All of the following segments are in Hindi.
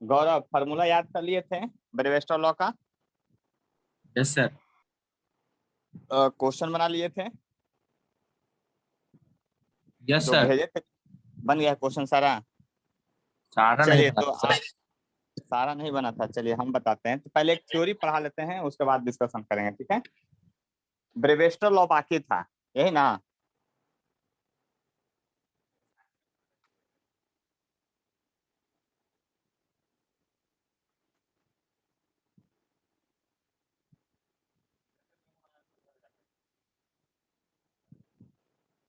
गौरव फार्मूला याद कर लिए थे ब्रेवेस्टर लॉ का? Yes sir. क्वेश्चन बना लिए थे यस जो सर। भेजे थे? बन गया क्वेश्चन सारा? सारा नहीं चलिए बना तो सर। सारा नहीं बना था, चलिए हम बताते हैं। तो पहले एक थ्योरी पढ़ा लेते हैं, उसके बाद डिस्कशन करेंगे, ठीक है? ब्रेवेस्टर लॉ बाकी था, यही ना?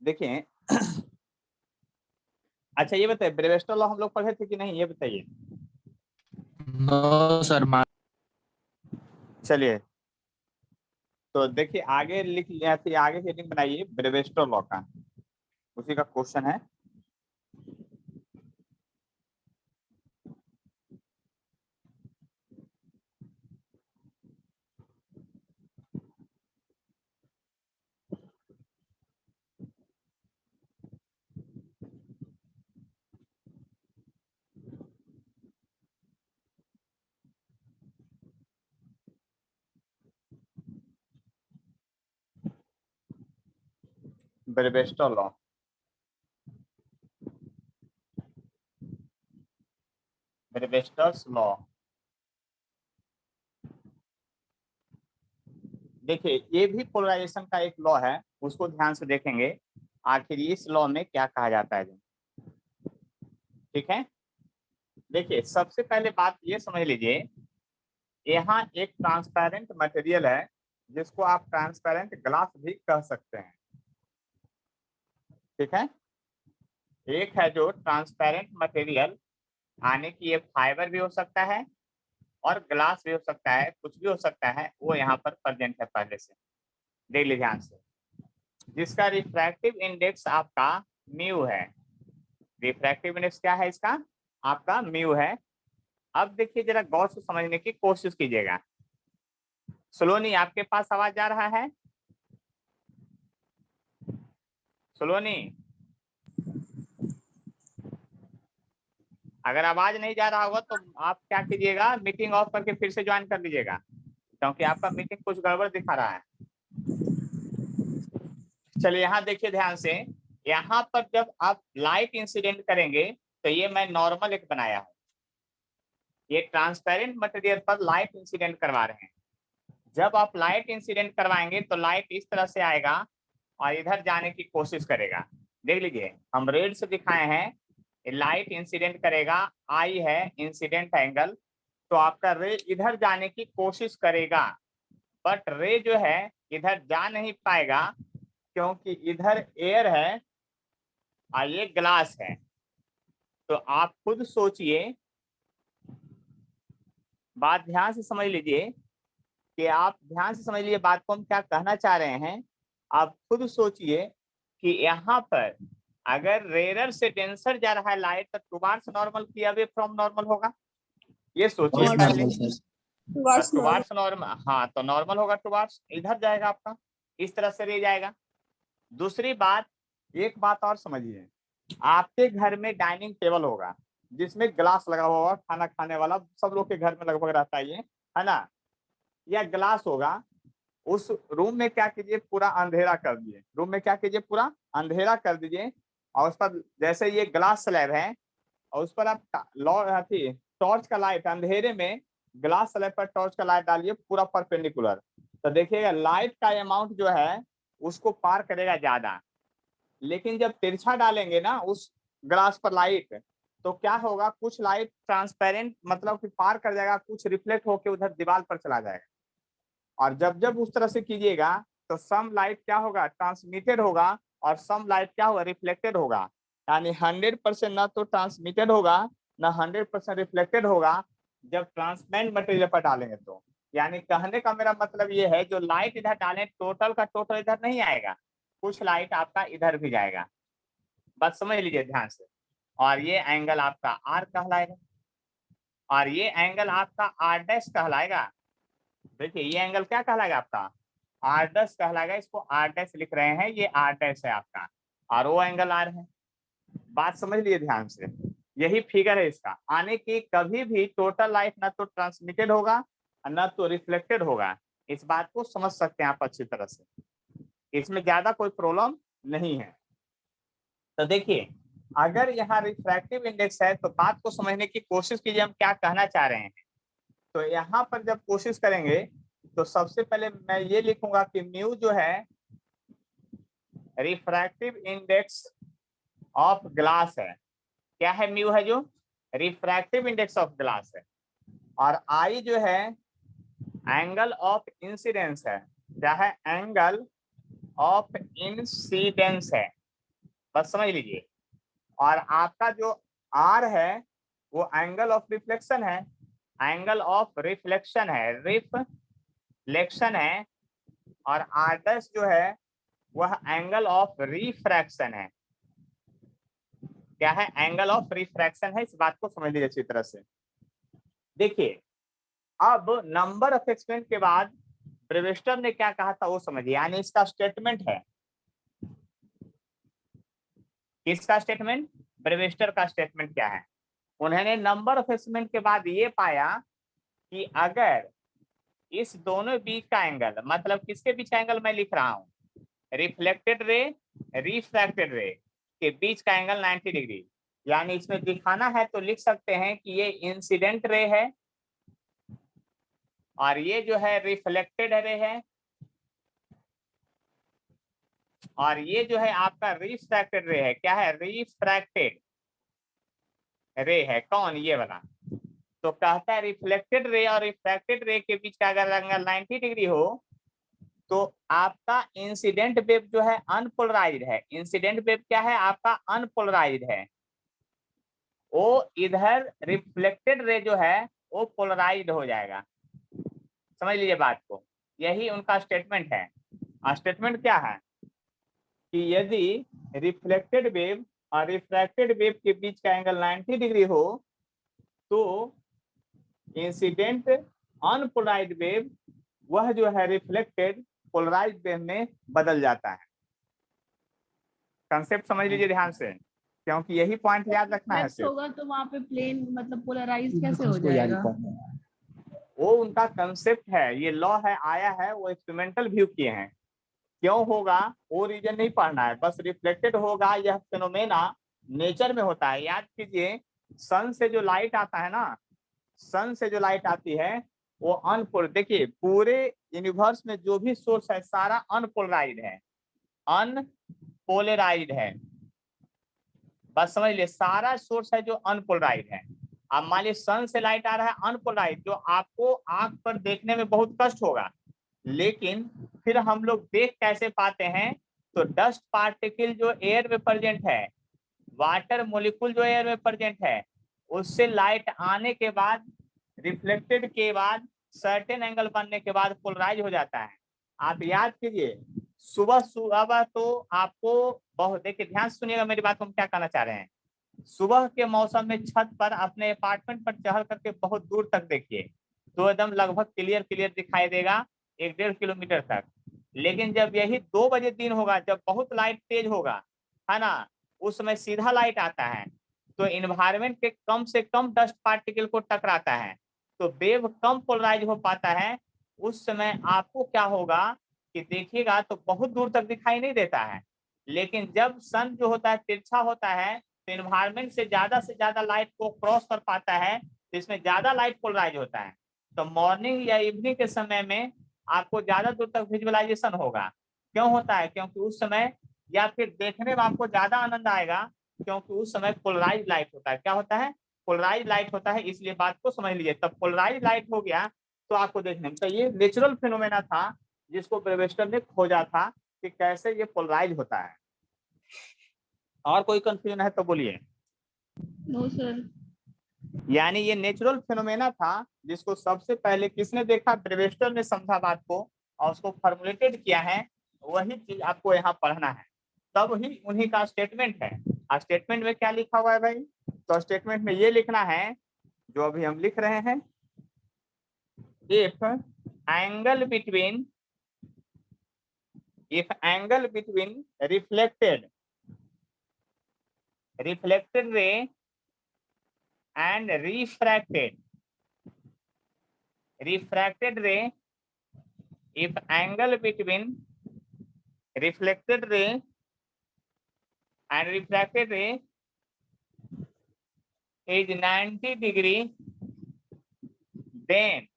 देखिए अच्छा ये बताइए, ब्रेवेस्टर लॉ हम लोग पढ़े थे कि नहीं, ये बताइए। No sir. चलिए तो देखिए आगे लिख लिया थी, आगे हेडिंग बनाइए ब्रेवेस्टर लॉ का, उसी का क्वेश्चन है। ब्रेवेस्टर लॉ, ब्रेवेस्टर्स लॉ। देखिए ये भी पोलराइजेशन का एक लॉ है, उसको ध्यान से देखेंगे आखिर इस लॉ में क्या कहा जाता है। ठीक है, देखिए सबसे पहले बात ये समझ लीजिए, यहाँ एक ट्रांसपेरेंट मटेरियल है जिसको आप ट्रांसपेरेंट ग्लास भी कह सकते हैं। ठीक है, एक है जो ट्रांसपेरेंट मटेरियल, आने की ये फाइबर भी हो सकता है और ग्लास भी हो सकता है, कुछ भी हो सकता है, वो यहाँ पर प्रेजेंट है पहले से। देख लीजिए ध्यान से, जिसका रिफ्रैक्टिव इंडेक्स आपका म्यू है। रिफ्रैक्टिव इंडेक्स क्या है इसका? आपका म्यू है। अब देखिए जरा गौर से समझने की कोशिश कीजिएगा। सलोनी आपके पास आवाज आ रहा है? सलोनी, अगर आवाज नहीं जा रहा होगा तो आप क्या कीजिएगा, मीटिंग ऑफ करके फिर से ज्वाइन कर लीजिएगा, क्योंकि आपका मीटिंग कुछ गड़बड़ दिखा रहा है। चलिए यहाँ देखिए ध्यान से, यहाँ पर जब आप लाइट इंसिडेंट करेंगे तो ये मैं नॉर्मल एक बनाया हूँ, ये ट्रांसपेरेंट मटेरियल पर लाइट इंसिडेंट करवा रहे हैं। जब आप लाइट इंसिडेंट करवाएंगे तो लाइट इस तरह से आएगा और इधर जाने की कोशिश करेगा। देख लीजिए हम रेड से दिखाए हैं, लाइट इंसिडेंट करेगा, आई है इंसिडेंट एंगल, तो आपका रे इधर जाने की कोशिश करेगा, बट रे जो है इधर जा नहीं पाएगा क्योंकि इधर एयर है और ये ग्लास है। तो आप खुद सोचिए, बात ध्यान से समझ लीजिए, कि आप ध्यान से समझ लीजिए बात को हम क्या कहना चाह रहे हैं। आप खुद सोचिए कि यहाँ पर अगर रेयर से डेंसर जा रहा है लाइट तो टुवार्ड्स नॉर्मल की अवे फ्रॉम नॉर्मल होगा, ये सोचिए पहले। टुवार्ड्स नॉर्मल, हाँ तो नॉर्मल होगा, टुवार्ड्स इधर जाएगा आपका, इस तरह से रह जाएगा। दूसरी बात, एक बात और समझिए, आपके घर में डाइनिंग टेबल होगा जिसमें ग्लास लगा हुआ होगा, खाना खाने वाला, सब लोग के घर में लगभग रहता है ये, है ना? या ग्लास होगा, उस रूम में क्या कीजिए, पूरा अंधेरा कर दीजिए, रूम में क्या कीजिए, पूरा अंधेरा कर दीजिए, और उस पर जैसे ये ग्लास स्लैब है और उस पर आप टॉर्च का लाइट, अंधेरे में ग्लास स्लैब पर टॉर्च का लाइट डालिए पूरा परपेंडिकुलर, तो देखिएगा लाइट का अमाउंट जो है उसको पार करेगा ज्यादा। लेकिन जब तिरछा डालेंगे ना उस ग्लास पर लाइट, तो क्या होगा, कुछ लाइट ट्रांसपेरेंट मतलब कि पार कर जाएगा, कुछ रिफ्लेक्ट होकर उधर दीवार पर चला जाएगा। और जब जब उस तरह से कीजिएगा तो सम लाइट क्या होगा, ट्रांसमिटेड होगा, और सम लाइट क्या होगा, रिफ्लेक्टेड होगा। यानी 100% ना तो ट्रांसमिटेड होगा ना 100% रिफ्लेक्टेड होगा जब ट्रांसपेरेंट मटेरियल पर डालेंगे तो। यानी कहने का मेरा मतलब ये है, जो लाइट इधर डालें टोटल का टोटल इधर नहीं आएगा, कुछ लाइट आपका इधर भी जाएगा। बस समझ लीजिए ध्यान से। और ये एंगल आपका आर कहलाएगा, और ये एंगल आपका आर डैश कहलाएगा। देखिए ये एंगल क्या कहलाएगा आपका, आर डैश कहलाएगा, इसको आर डैश लिख रहे हैं, ये आर डैश है आपका, और वो एंगल आर है। बात समझ लिए ध्यान से, यही फिगर है इसका, आने की कभी भी टोटल लाइट ना तो ट्रांसमिटेड होगा और ना तो रिफ्लेक्टेड होगा। इस बात को समझ सकते हैं आप अच्छी तरह से, इसमें ज्यादा कोई प्रॉब्लम नहीं है। तो देखिए, अगर यहाँ रिफ्रैक्टिव इंडेक्स है तो बात को समझने की कोशिश कीजिए हम क्या कहना चाह रहे हैं। तो यहाँ पर जब कोशिश करेंगे तो सबसे पहले मैं ये लिखूंगा कि म्यू जो है रिफ्रैक्टिव इंडेक्स ऑफ ग्लास है। क्या है? म्यू है जो रिफ्रैक्टिव इंडेक्स ऑफ ग्लास है, और आई जो है एंगल ऑफ इंसिडेंस है। क्या है? एंगल ऑफ इंसिडेंस है, बस समझ लीजिए। और आपका जो आर है वो एंगल ऑफ रिफ्लेक्शन है, एंगल ऑफ रिफ्लेक्शन है, रिफ्लेक्शन है। और आर डैश जो है वह एंगल ऑफ रिफ्रैक्शन है। क्या है? एंगल ऑफ रिफ्रैक्शन है। इस बात को समझ लीजिए अच्छी तरह से। देखिए, अब नंबर ऑफ एक्सपेरिमेंट के बाद ब्रेवेस्टर ने क्या कहा था वो समझिए, यानी इसका स्टेटमेंट है। किसका स्टेटमेंट? ब्रेवेस्टर का स्टेटमेंट क्या है? उन्होंने नंबर ऑफ एक्सपेरिमेंट के बाद ये पाया कि अगर इस दोनों बीच का एंगल, मतलब किसके बीच का एंगल मैं लिख रहा हूं, रिफ्लेक्टेड रे रिफ्रैक्टेड रे के बीच का एंगल 90 डिग्री, यानी इसमें दिखाना है तो लिख सकते हैं कि ये इंसिडेंट रे है और ये जो है रिफ्लेक्टेड रे है, और ये जो है आपका रिफ्रैक्टेड रे है। क्या है? रिफ्रैक्टेड रे है। कौन? ये वाला। तो कहता है रिफ्लेक्टेड रे और रिफ्रैक्टेड रे के बीच का अगर एंगल 90 डिग्री हो तो आपका इंसिडेंट वेव जो है अनपोलराइज्ड है। इंसिडेंट वेव क्या है? आपका अनपोलराइज्ड है। वो इधर रिफ्लेक्टेड रे जो है वो पोलराइज्ड हो जाएगा। समझ लीजिए बात को, यही उनका स्टेटमेंट है। स्टेटमेंट क्या है कि यदि रिफ्लेक्टेड वेव और रिफ्रैक्टेड वेव के बीच का एंगल 90 डिग्री हो तो इंसिडेंट अनपोलराइज्ड वेव वह जो है रिफ्लेक्टेड पोलराइज्ड वेव में बदल जाता है। कंसेप्ट समझ लीजिए ध्यान से, क्योंकि यही पॉइंट याद रखना है सिर्फ। होगा तो वहाँ पे प्लेन मतलब पोलराइज कैसे हो जाएगा? वो उनका कंसेप्ट है, ये लॉ है, आया है, वो एक्सपेरिमेंटल व्यू किए हैं। क्यों होगा वो रीजन नहीं पढ़ना है, बस रिफ्लेक्टेड होगा, यह फिनोमेना नेचर में होता है। याद कीजिए, सन से जो लाइट आता है ना, सन से जो लाइट आती है वो अनपोल, देखिए पूरे यूनिवर्स में जो भी सोर्स है सारा अनपोलराइज्ड है, अनपोलराइज्ड है। बस समझ लिए, सारा सोर्स है जो अनपोलराइज्ड है। अब मान लीजिए सन से लाइट आ रहा है अनपोलराइज्ड, जो आपको आंख पर देखने में बहुत कष्ट होगा, लेकिन फिर हम लोग देख कैसे पाते हैं? तो डस्ट पार्टिकल जो एयर में प्रेजेंट है, वाटर मोलिकुल जो एयर में प्रेजेंट है, उससे लाइट आने के बाद, रिफ्लेक्टेड के बाद, सर्टेन एंगल बनने के बाद पोलराइज हो जाता है। आप याद कीजिए, सुबह सुबह तो आपको बहुत, देखिए ध्यान से सुनिएगा मेरी बात को, हम क्या कहना चाह रहे हैं। सुबह के मौसम में छत पर अपने अपार्टमेंट पर चढ़ करके बहुत दूर तक देखिए तो एकदम लगभग क्लियर क्लियर दिखाई देगा 1-1.5 किलोमीटर तक। लेकिन जब यही 2 बजे दिन होगा, जब बहुत लाइट तेज होगा, है ना, उस समय सीधा लाइट आता है तो इन्वायरमेंट के कम से कम डस्ट पार्टिकल को टकराता है, तो वेव कम पोलराइज हो पाता है। उस समय आपको क्या होगा कि देखिएगा तो बहुत दूर तक दिखाई नहीं देता है। लेकिन जब सन जो होता है तिरछा होता है तो इन्वायरमेंट से ज्यादा लाइट को क्रॉस कर पाता है, तो इसमें ज्यादा लाइट पोलराइज होता है। तो मॉर्निंग या इवनिंग के समय में आपको ज्यादा दूर तक विजुअलाइजेशन होगा। क्यों होता है? क्योंकि उस समय, या फिर देखने में आपको ज्यादा आनंद आएगा क्योंकि उस समय पोलराइज लाइट होता है। क्या होता है? पोलराइज लाइट होता है। इसलिए बात को समझ लीजिए, तब पोलराइज लाइट हो गया तो आपको देखने में, तो ये नेचुरल फिनोमेना था जिसको ब्रेवेस्टर ने खोजा था कि कैसे ये पोलराइज होता है। और कोई कंफ्यूजन है तो बोलिए। No sir. यानी ये नेचुरल फिनोमेना था जिसको सबसे पहले किसने देखा? ब्रेवेस्टर ने समझा बात को और उसको फॉर्मुलेटेड किया है। वही चीज आपको यहाँ पढ़ना है, तब ही उन्हीं का स्टेटमेंट है। स्टेटमेंट में क्या लिखा हुआ है भाई? तो स्टेटमेंट में ये लिखना है जो अभी हम लिख रहे हैं, if angle between reflected ray and refracted ray if angle between reflected ray and refracted ray is 90 degree, then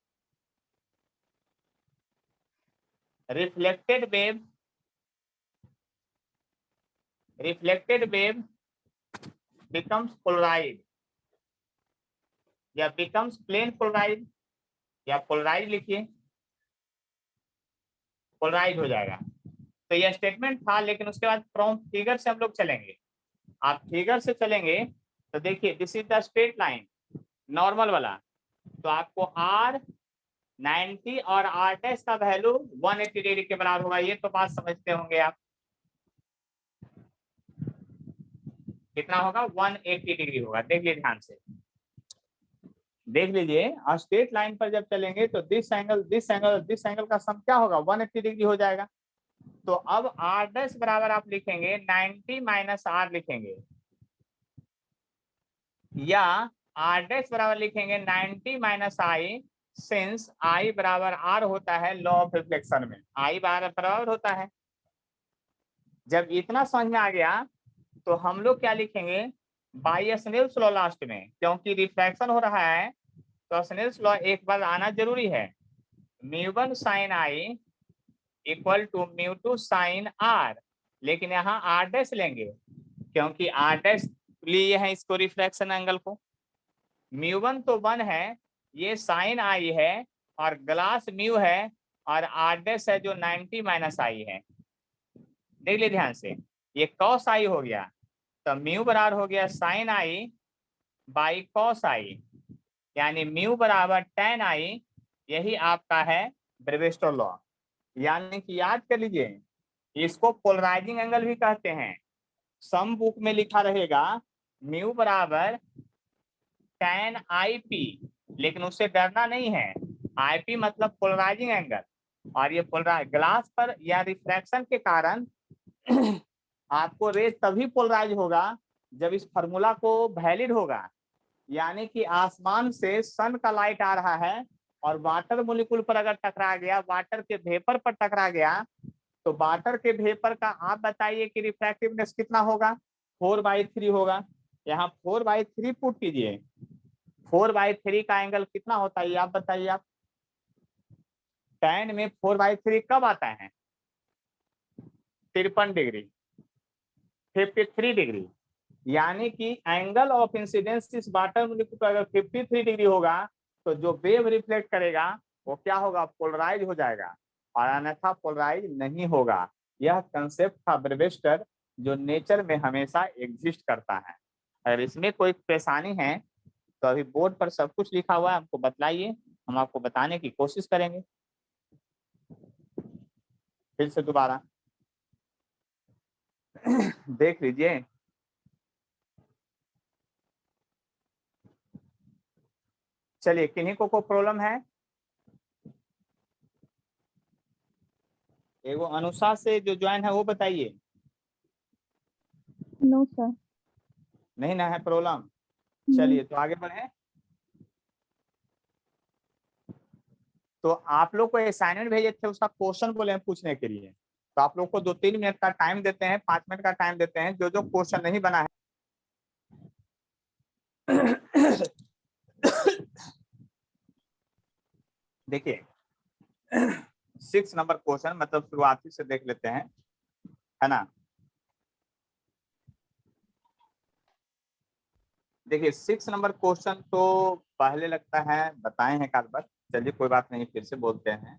reflected wave becomes polarized या becomes plane polarized या polarized लिखिए, polarized हो जाएगा। तो यह स्टेटमेंट था, लेकिन उसके बाद फ्रॉम फिगर से हम लोग चलेंगे। आप फिगर से चलेंगे तो देखिए this is the straight line normal वाला, तो आपको R 90 और R डैश का वैल्यू 180 डिग्री के बराबर होगा। ये तो बात समझते होंगे आप, कितना होगा 180 डिग्री होगा। देखिए ध्यान से देख लीजिए, और स्ट्रेट लाइन पर जब चलेंगे तो दिस एंगल का सम क्या होगा 180 डिग्री हो जाएगा। तो अब R डैश बराबर आप लिखेंगे 90 माइनस R लिखेंगे, या R डैश बराबर लिखेंगे 90 माइनस I, सिंस I बराबर R होता है लॉ ऑफ रिफ्लेक्शन में, I बराबर होता है। जब इतना समझ में आ गया तो हम लोग क्या लिखेंगे बाय स्नेल्स लॉ लास्ट में, क्योंकि रिफ्रैक्शन हो रहा है तो स्नेल्स लॉ एक बार आना जरूरी है। μ1 sin I equal to μ2 sin R, लेकिन यहाँ R डैश लेंगे क्योंकि R डैश लिए हैं इसको रिफ्रैक्शन एंगल को। μ1 तो 1 है, ये sin I है, और ग्लास म्यू है, और R डैश है जो 90 माइनस I है। देख लीजिए ध्यान से, ये cos I हो गया, तो म्यू बराबर हो गया sin I by cos I, यानी म्यू बराबर tan I। यही आपका है ब्रेविस्टो लॉ। यानी कि याद कर लीजिए, इसको पोलराइजिंग एंगल भी कहते हैं। सम बुक में लिखा रहेगा म्यू बराबर tan IP, लेकिन उससे डरना नहीं है, IP मतलब पोलराइजिंग एंगल, और ये पोलराइज ग्लास पर या रिफ्रैक्शन के कारण आपको रे तभी पोलराइज होगा जब इस फार्मूला को वैलिड होगा। यानी कि आसमान से सन का लाइट आ रहा है और वाटर मोलिक्यूल पर अगर टकरा गया, वाटर के वेपर पर टकरा गया, तो वाटर के वेपर का आप बताइए कि रिफ्रैक्टिवनेस कितना होगा 4/3 होगा। यहाँ 4/3 पुट कीजिए, 4/3 का एंगल कितना होता है आप बताइए। आप tan में 4/3 कब आता है 53 डिग्री, 53 डिग्री। यानी कि एंगल ऑफ इंसिडेंस इस वाटर मोलिक्यूल पर अगर 53 डिग्री होगा तो जो वेव रिफ्लेक्ट करेगा वो क्या होगा पोलराइज हो जाएगा, और अन्यथा पोलराइज नहीं होगा। यह कंसेप्ट था ब्रेविस्टर जो नेचर में हमेशा एग्जिस्ट करता है। अगर इसमें कोई परेशानी है तो अभी बोर्ड पर सब कुछ लिखा हुआ है, हमको बतलाइए, हम आपको बताने की कोशिश करेंगे। फिर से दोबारा देख लीजिए, चलिए किन्हीं को प्रॉब्लम है। एगो अनुषा से जो ज्वाइन है वो बताइए। No sir. नहीं ना है प्रॉब्लम, चलिए तो आगे बढ़े। तो आप लोग को असाइनमेंट भेजे थे, उसका क्वेश्चन बोले हैं पूछने के लिए, तो आप लोग को 2-3 मिनट का टाइम देते हैं, 5 मिनट का टाइम देते हैं। जो जो क्वेश्चन नहीं बना है देखिए 6 नंबर क्वेश्चन मतलब शुरुआती से देख लेते हैं, है ना। देखिए 6 नंबर क्वेश्चन तो पहले लगता है बताए हैं एक बार, चलिए कोई बात नहीं फिर से बोलते हैं।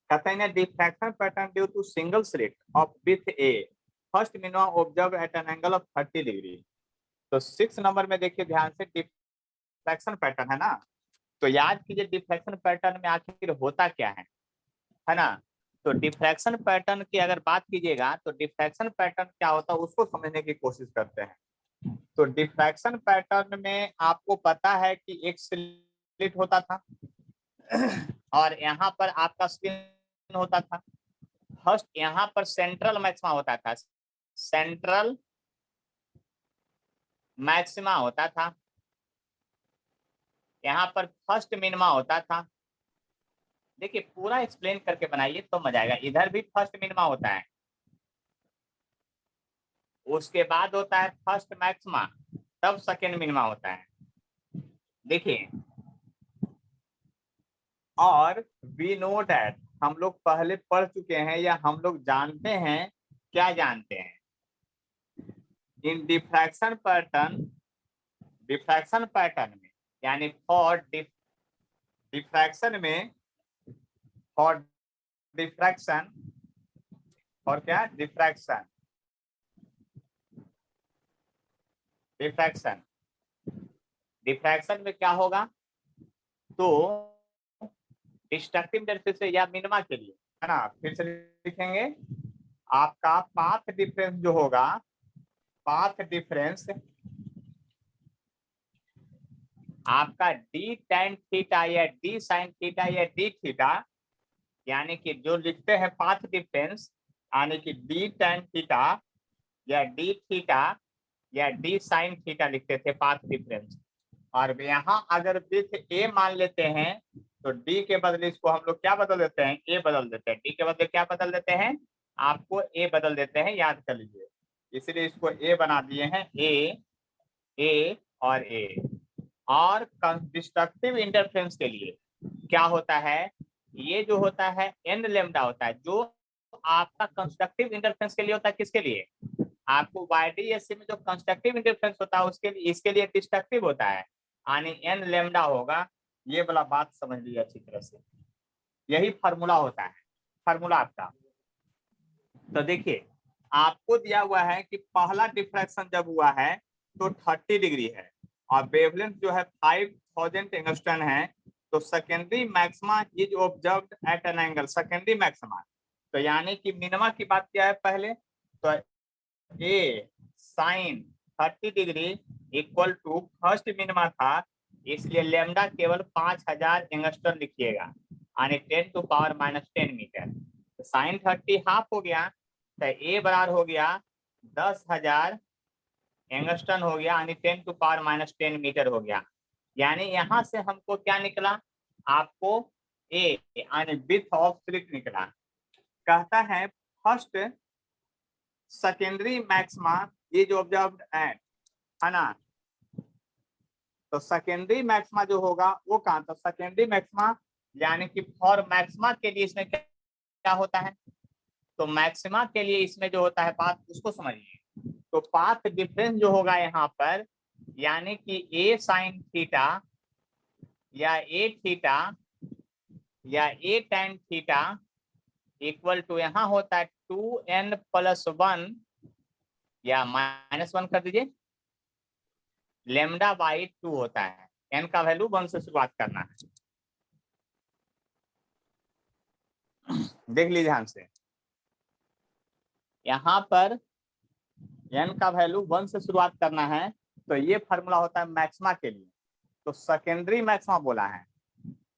कहते हैं diffraction pattern due to single slit of with a first minimum observe at an angle of 30 degree. तो 6 नंबर में देखिए ध्यान से डिफ्रैक्शन पैटर्न है ना, तो याद कीजिए डिफ्रैक्शन पैटर्न में आखिर होता क्या है ना। तो डिफ्रैक्शन पैटर्न की अगर बात कीजिएगा तो डिफ्रैक्शन पैटर्न क्या होता है उसको समझने की कोशिश करते हैं। तो डिफ्रैक्शन पैटर्न में आपको पता है कि एक स्लिट होता था और यहाँ पर आपका स्क्रीन होता था। फर्स्ट यहाँ पर सेंट्रल मैक्सिमा होता था, सेंट्रल मैक्सिमा होता था, यहाँ पर फर्स्ट मिनिमा होता था। देखिए पूरा एक्सप्लेन करके बनाइए तो मजा आएगा। इधर भी फर्स्ट मिनिमा होता है, उसके बाद होता है फर्स्ट मैक्सिमा, तब सेकेंड मिनिमा होता है। देखिए और वी नो दैट, हम लोग पहले पढ़ चुके हैं या हम लोग जानते हैं, क्या जानते हैं, इन डिफ्रैक्शन पैटर्न में, यानी फॉर डिफ्रैक्शन में, फॉर डिफ्रैक्शन, और क्या डिफ्रैक्शन, डिफ्रैक्शन, डिफ्रैक्शन में क्या होगा, तो डिस्ट्रक्टिव इंटरफेरेंस या मिनिमा के लिए है ना, फिर से लिखेंगे, आपका पाथ डिफरेंस जो होगा, पाथ डिफरेंस आपका डी tan थीटा या डी sin थीटा या डी थीटा, यानी कि जो लिखते हैं पाथ डिफरेंस, यानी कि डी tan थीटा या डी थीटा या डी sin थीटा लिखते थे पाथ डिफरेंस। और यहाँ अगर विथ ए मान लेते हैं तो डी के बदले इसको हम लोग क्या बदल देते हैं, ए बदल देते हैं। डी के बदले क्या बदल देते हैं, आपको ए बदल देते हैं, याद कर लीजिए। इसलिए इसको ए बना दिए हैं, ए और ए। और कंस्ट्रक्टिव इंटरफेरेंस के लिए क्या होता है, ये जो होता है एन लेमडा होता है, जो आपका कंस्ट्रक्टिव इंटरफेरेंस के लिए होता है। किसके लिए, आपको YDSC में जो कंस्ट्रक्टिव इंटरफेरेंस होता है उसके लिए, इसके लिए डिस्ट्रक्टिव होता है, यानी एन लेमडा होगा। ये वाला बात समझ लीजिए अच्छी तरह से, यही फार्मूला होता है, फार्मूला आपका। तो देखिए आपको दिया हुआ है कि पहला डिफ्रैक्शन जब हुआ है तो 30 डिग्री है और वेवलेंथ जो है 5000 एंगस्ट्रॉन है, तो secondary maxima is observed eight an angle, secondary maxima. तो यानी कि मिनिमा की बात किया है पहले, तो a sine 30 degree equal to first minima था, इसलिए लेमडा केवल 5000 एंगस्ट्रॉन लिखिएगा, यानी 10⁻⁻10 मीटर। तो साइन 30 हाफ हो गया, तो ए बराबर हो गया 10,000 एंगस्ट्रॉन हो गया, यानी 10⁻⁻10 मीटर हो गया। यानी यहाँ से हमको क्या निकला, आपको ए यानी विड्थ ऑफ स्लिट निकला। कहता है first secondary maxima is observed eight, है ना। तो सेकेंडरी मैक्सिमा जो होगा वो कहाँ, तो सेकेंडरी मैक्सिमा यानी कि फॉर मैक्सिमा के लिए इसमें क्या होता है, तो मैक्सिमा के लिए इसमें जो होता है पाथ, उसको समझिए। तो पाथ डिफरेंस जो होगा यहाँ पर, यानी कि ए साइन थीटा या ए थीटा या ए tan थीटा इक्वल टू यहाँ होता है 2n+1 या -1 कर दीजिए, λ/2 होता है। n का वैल्यू 1 से शुरुआत करना है, देख लीजिए ध्यान से। यहाँ पर n का वैल्यू 1 से शुरुआत करना है, तो ये फार्मूला होता है मैक्सिमा के लिए। तो सेकेंडरी मैक्सिमा बोला है,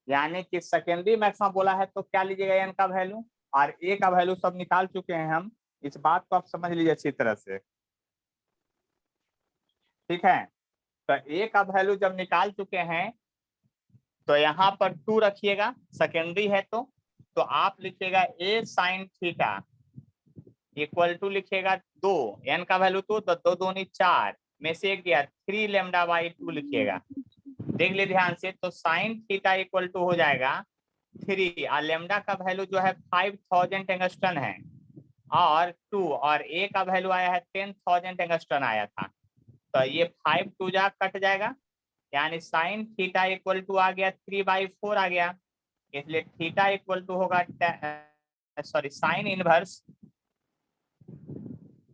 यानी कि सेकेंडरी मैक्सिमा बोला है, तो क्या लीजिएगा, n का वैल्यू और a का वैल्यू सब निकाल चुके हैं हम। इस बात को आप समझ लीजिए अच्छी तरह से, ठीक है। तो a का वैल्यू जब निकाल चुके हैं तो यहाँ पर 2 रखिएगा, सेकेंडरी है तो आप लिखिएगा a sin theta equal to लिखिएगा 2, n का वैल्यू तो 2 दूनी 4 में से एक गया 3 λ/2 लिखिएगा। देख ले ध्यान से, तो साइन थीटा इक्वल टू हो जाएगा 3 और लेमडा का वैल्यू जो है 5000 एंगस्ट्रॉन है और 2 और a का वैल्यू आया है 10,000 एंगस्ट्रॉन आया था। तो ये 5 2 जा कट जाएगा, यानी साइन थीटा इक्वल टू आ गया 3/4 आ गया, इसलिए थीटा इक्वल टू होगा साइन इनवर्स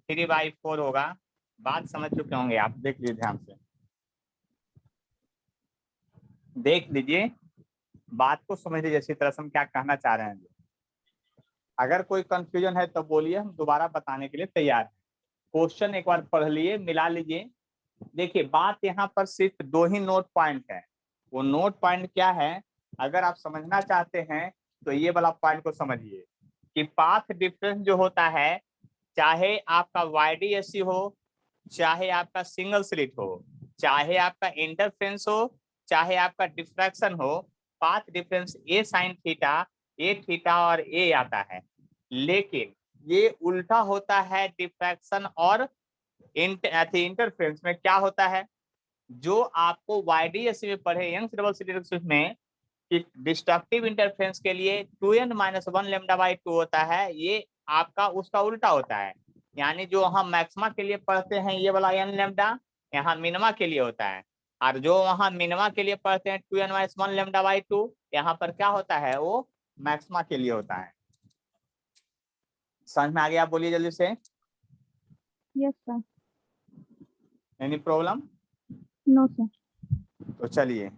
3/4 होगा। बात समझ चुके होंगे आप, देख लीजिए ध्यान से, देख लीजिए बात को समझ लीजिए अच्छी तरह से हम क्या कहना चाह रहे हैं। अगर कोई कंफ्यूजन है तो बोलिए, हम दोबारा बताने के लिए तैयार हैं। क्वेश्चन एक बार पढ़ लिए, मिला लीजिए। देखिए बात यहाँ पर सिर्फ 2 ही नोट पॉइंट है। वो नोट पॉइंट क्या है, अगर आप समझना चाहते हैं तो ये वाला पॉइंट को समझिए कि पाथ डिफरेंस जो होता है, चाहे आपका YDSC हो, चाहे आपका सिंगल स्लिट हो, चाहे आपका इंटरफेरेंस हो, चाहे आपका डिफ्रैक्शन हो, path difference a sine theta, A theta और ए आता है, लेकिन ये उल्टा होता है डिफ्रैक्शन और इंटरफेरेंस में। क्या होता है, जो आपको YDSC में पढ़े, यंग्स डबल स्लिट में, कि डिस्ट्रक्टिव इंटरफेरेंस के लिए 2n-1 λ/2 होता है, ये आपका उसका उल्टा होता है। यानी जो हम मैक्सिमा के लिए पढ़ते हैं ये वाला n लैम्डा, यहाँ मिनिमा के लिए होता है, और जो वहाँ मिनिमा के लिए पढ़ते हैं 2n-1 λ/2, यहाँ पर क्या होता है, वो मैक्सिमा के लिए होता है। समझ में आ गया? आप बोलिए जल्दी से। Yes sir. Any problem? No sir. तो चलिए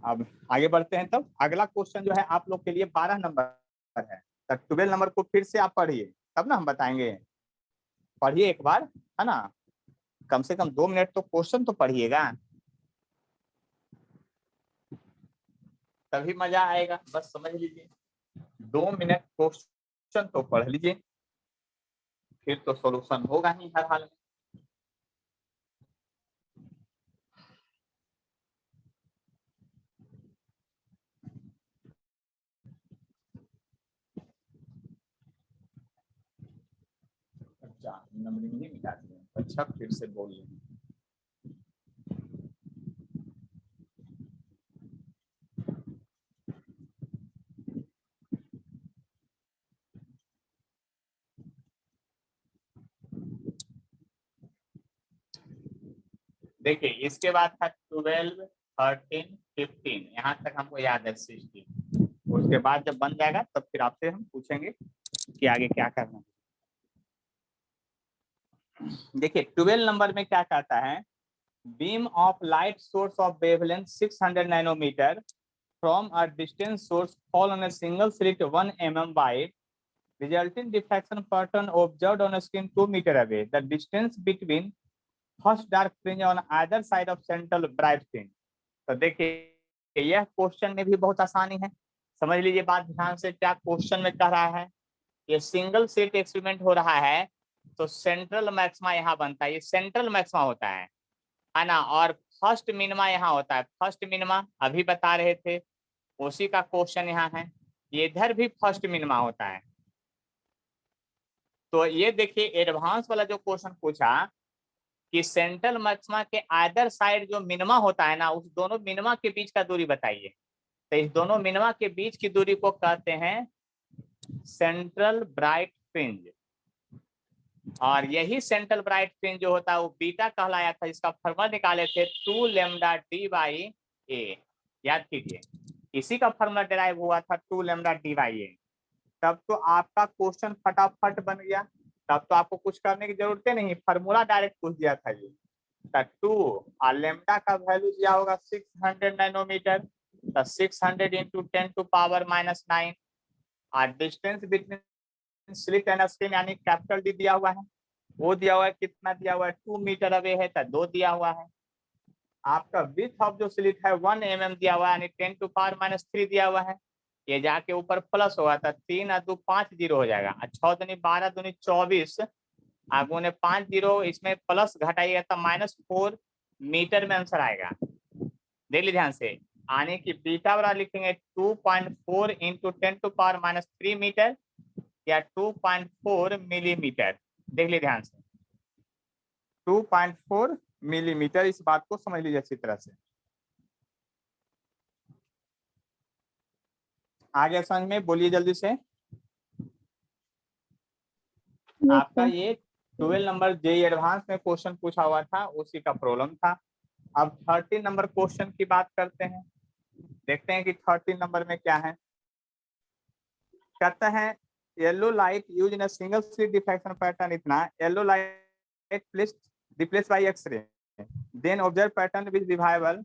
अब आगे बढ़ते हैं। तब अगला क्वेश्चन जो है आप लोग के लिए 12 नंबर है, तो 12 नंबर को फिर से आप पढ़िए, तब ना हम बताएंगे। पढ़िए एक बार, है ना, कम से कम 2 मिनट तो क्वेश्चन तो पढ़िएगा, तभी मजा आएगा। बस समझ लीजिए, 2 मिनट क्वेश्चन तो पढ़ लीजिए, फिर तो सॉल्यूशन होगा ही हर हाल में। अच्छा, नंबरिंग नहीं मिटा दिए, अच्छा फिर से बोल लें। देखिए इसके बाद था 12, 13, 15, यहाँ तक हमको याद है 16। उसके बाद जब बन जाएगा तब फिर आपसे हम पूछेंगे कि आगे क्या करना है। देखिए 12 नंबर में क्या कहता है, beam of light source of wavelength 600 nanometre from a distance source fall on a single slit 1 mm wide, resulting diffraction pattern observed on a screen 2 meter away. The distance between first dark fringe on either side of central bright fringe. तो देखिए यह क्वेश्चन में भी बहुत आसानी है, समझ लीजिए बात ध्यान से। क्या क्वेश्चन में कह रहा है, ये सिंगल स्लिट एक्सपेरिमेंट हो रहा है, तो सेंट्रल मैक्सिमा यहाँ बनता है, ये सेंट्रल मैक्सिमा होता है ना, और फर्स्ट मिनिमा यहाँ होता है। फर्स्ट मिनिमा अभी बता रहे थे, उसी का क्वेश्चन यहाँ है, ये इधर भी फर्स्ट मिनिमा होता है। तो ये देखिए एडवांस वाला जो क्वेश्चन पूछा कि सेंट्रल मैक्सिमा के आइदर साइड जो मिनिमा होता है ना, उस दोनों मिनिमा के बीच का दूरी बताइए। तो इस दोनों मिनिमा के बीच की दूरी को कहते हैं सेंट्रल ब्राइट फ्रिंज, और यही सेंट्रल ब्राइट फ्रिंज जो होता है वो बीटा कहलाया था। इसका फॉर्मूला निकाले थे 2 लैम्डा d/a, याद कीजिए, इसी का फॉर्मूला डिराइव हुआ था 2 लैम्डा d/a। तब तो आपका क्वेश्चन फटाफट बन गया, तब तो आपको कुछ करने की जरूरत नहीं, फार्मूला डायरेक्ट पूछ दिया था ये। 2 और लैम्डा का वैल्यू दिया होगा 600 नैनोमीटर, तो 600 इंटू 10⁻⁹, और distance between slit and screen यानी कैपिटल डी दिया हुआ है, वो दिया हुआ है, कितना दिया हुआ है 2 मीटर अवे है, तो 2 दिया हुआ है। आपका विड्थ ऑफ जो स्लिट है 1 mm दिया हुआ है, यानी 10⁻³ दिया हुआ है, ये जाके ऊपर प्लस होगा था 3 और 2 5 जीरो हो जाएगा, 6 दूनी 12 दूनी 24, आगू ने 5 जीरो, इसमें प्लस घटाइएगा तो -4 मीटर में आंसर आएगा। देख लीजिए ध्यान से, आने की बीटा वाला लिखेंगे 2.4 इंटू 10⁻³ मीटर या 2.4 मिलीमीटर। देख लीजिए ध्यान से, 2.4 मिलीमीटर, इस बात को समझ लीजिए अच्छी तरह से। आगे समझ में, बोलिए जल्दी से। आपका ये 12 नंबर जेई एडवांस में क्वेश्चन पूछा हुआ था, उसी का प्रॉब्लम था। अब 13 नंबर क्वेश्चन की बात करते हैं, देखते हैं कि 13 नंबर में क्या है। कहता है yellow light use in a single slit diffraction pattern, इतना yellow light replace by X-ray, then observe pattern with revival.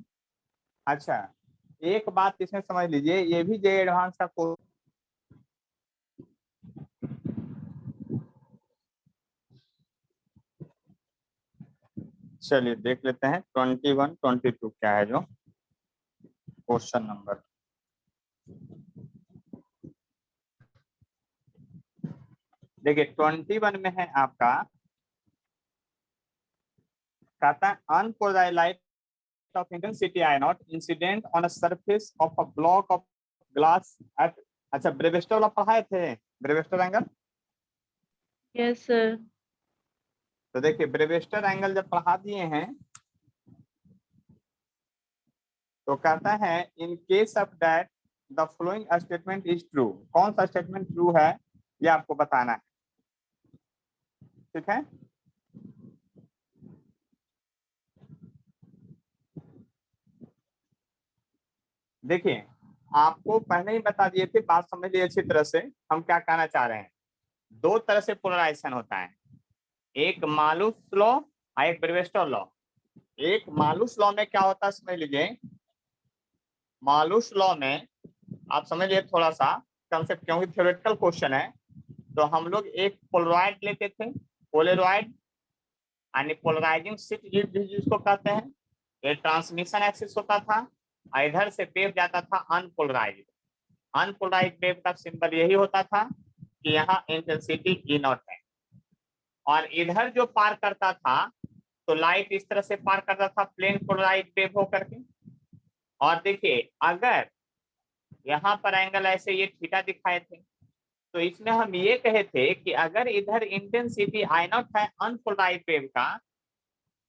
अच्छा, एक बात इसमें समझ लीजिए, ये भी जेई एडवांस का कोर्स, चलिए देख लेते हैं 21, 22 क्या है जो क्वेश्चन नंबर। देखिए 21 में है आपका, कहता है unpolarised light of intensity I naught incident on a surface of a block of glass at अच्छा ब्रेविस्टर वाला पढ़ाए थे ब्रेविस्टर एंगल यस सर। तो देखिए ब्रेविस्टर एंगल जब पढ़ा दिए हैं तो कहता है in case of that the following statement is true. कौन सा स्टेटमेंट ट्रू है ये आपको बताना है, ठीक है। देखिए आपको पहले ही बता दिए थे, बात समझ लीजिए अच्छी तरह से हम क्या कहना चाह रहे हैं। दो तरह से पोलराइजेशन होता है, एक मालूस लॉ और एक ब्रेविस्टर लॉ। एक मालूस लॉ में क्या होता है समझ लीजिए, मालूस लॉ में आप समझ लीजिए थोड़ा सा कंसेप्ट, क्योंकि थ्योरेटिकल क्वेश्चन है। तो हम लोग एक पोलराइड लेते थे, पोलराइड यानी पोलराइजिंग शीट जिसको कहते हैं, ये ट्रांसमिशन एक्सिस होता था और इधर से वेव जाता था अनपोलराइज्ड। अनपोलराइज्ड वेव का सिंबल यही होता था कि यहाँ इंटेंसिटी ई नॉट है, और इधर जो पार करता था तो लाइट इस तरह से पार करता था प्लेन पोलराइज्ड वेव होकर के। और देखिए अगर यहाँ पर एंगल ऐसे ये थीटा दिखाए थे तो इसमें हम ये कहे थे कि अगर इधर इंटेंसिटी आई नॉट है अनपोलराइज्ड वेव का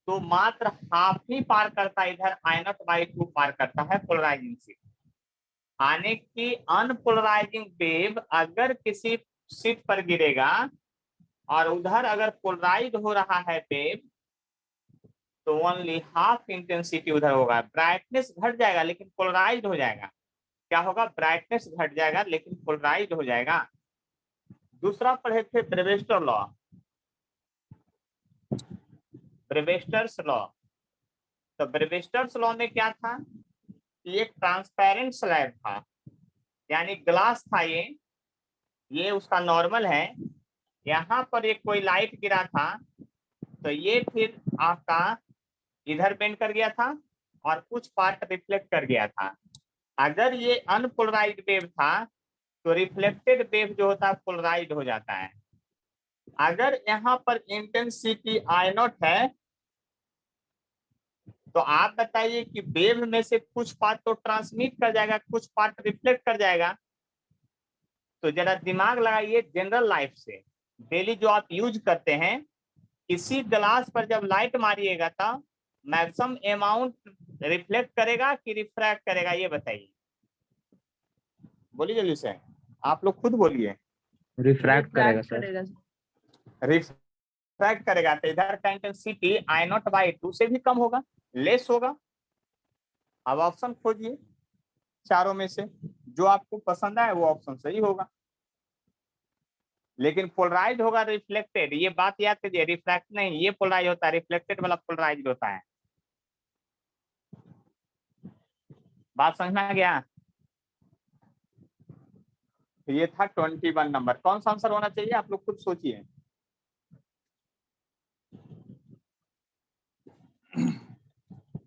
तो मात्र हाफ ही पार करता है, इधर आई नॉट बाई 2 पार करता है पोलराइजिंग शीट। यानी कि अनपोलराइजिंग वेव अगर किसी शीट पर गिरेगा और उधर अगर पोलराइज हो रहा है वेव तो ओनली हाफ इंटेंसिटी उधर होगा, ब्राइटनेस घट जाएगा लेकिन पोलराइज्ड हो जाएगा। क्या होगा, ब्राइटनेस घट जाएगा लेकिन पोलराइज्ड हो जाएगा। दूसरा पढ़े थे ब्रेविस्टर लॉ, ब्रेविस्टर्स लॉ। तो ब्रेविस्टर्स लॉ में क्या था कि एक ट्रांसपेरेंट स्लैब था, यानी ग्लास था, ये उसका नॉर्मल है। यहाँ पर एक कोई लाइट गिरा था तो ये फिर आपका इधर बेंड कर गया था और कुछ पार्ट रिफ्लेक्ट कर गया था। अगर ये अनपोलराइज्ड वेव था तो रिफ्लेक्टेड वेव जो होता है पोलराइज्ड हो जाता है। अगर यहाँ पर इंटेंसिटी आई नॉट है तो आप बताइए कि वेव में से कुछ पार्ट तो ट्रांसमिट कर जाएगा, कुछ पार्ट रिफ्लेक्ट कर जाएगा। तो जरा दिमाग लगाइए, जनरल लाइफ से डेली जो आप यूज करते हैं, किसी ग्लास पर जब लाइट मारिएगा तो मैक्सिमम अमाउंट रिफ्लेक्ट करेगा कि रिफ्रैक्ट करेगा, ये बताइए, बोलिए जल्दी से, आप लोग खुद बोलिए। रिफ्रैक्ट करेगा सर। रिफ्रैक्ट करेगा तो इधर का इंटेंसिटी आई नॉट बाई 2 से भी कम होगा, लेस होगा। अब ऑप्शन खोजिए चारों में से जो आपको पसंद आए वो ऑप्शन सही होगा। लेकिन पोलराइज होगा रिफ्लेक्टेड, ये बात याद कीजिए, रिफ्रैक्ट नहीं, ये पोलराइज होता है, रिफ्लेक्टेड वाला पोलराइज होता है। बात समझ में आ गया। तो ये था 21 नंबर। कौन सा आंसर होना चाहिए आप लोग खुद सोचिए।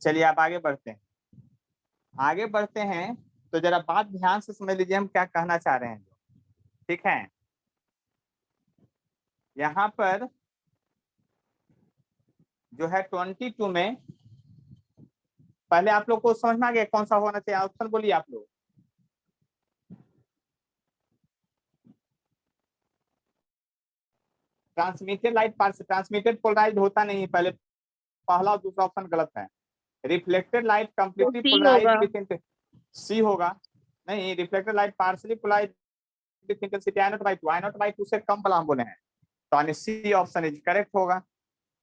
चलिए आप आगे बढ़ते हैं, आगे बढ़ते हैं तो जरा बात ध्यान से समझ लीजिए हम क्या कहना चाह रहे हैं, ठीक है। यहाँ पर जो है 22 में पहले आप लोग को समझ में आ गया कौन सा होना चाहिए, ऑप्शन बोलिए आप लोग। ट्रांसमिटेड लाइट पार्ट से ट्रांसमिटेड पोलराइज्ड होता नहीं, पहले पहला और दूसरा ऑप्शन गलत है। Reflected light completely polarised with C होगा, नहीं, reflected light partially polarised with intensity I nought by 2 से कम वाला हम बोले हैं, तो यानी सी ऑप्शन इज करेक्ट होगा,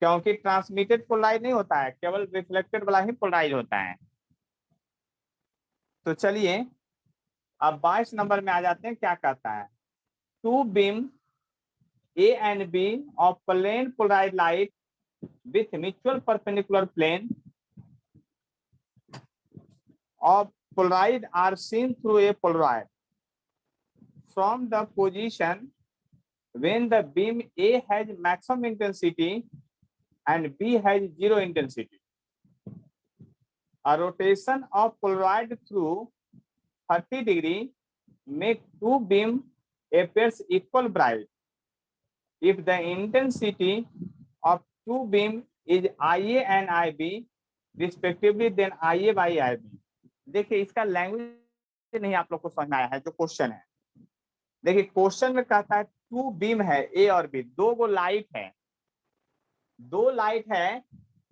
क्योंकि ट्रांसमिटेड पोलराइज नहीं होता है, केवल रिफ्लेक्टेड वाला ही पोलराइज होता है। तो चलिए अब 22 नंबर में आ जाते हैं, क्या कहता है, two beam A and B of plane polarized light with mutual perpendicular plane of polarized are seen through a Polaroid from the position when the beam A has maximum intensity and B has zero intensity. A rotation of Polaroid through 30 degree make two beam appears equal bright if the intensity of two beam is IA and IB respectively then IA by IB। देखिए इसका लैंग्वेज नहीं आप लोग को समझ में आया है जो क्वेश्चन है। देखिए क्वेश्चन में कहता है 2 बीम है A और B, 2 गो लाइट है, 2 लाइट है,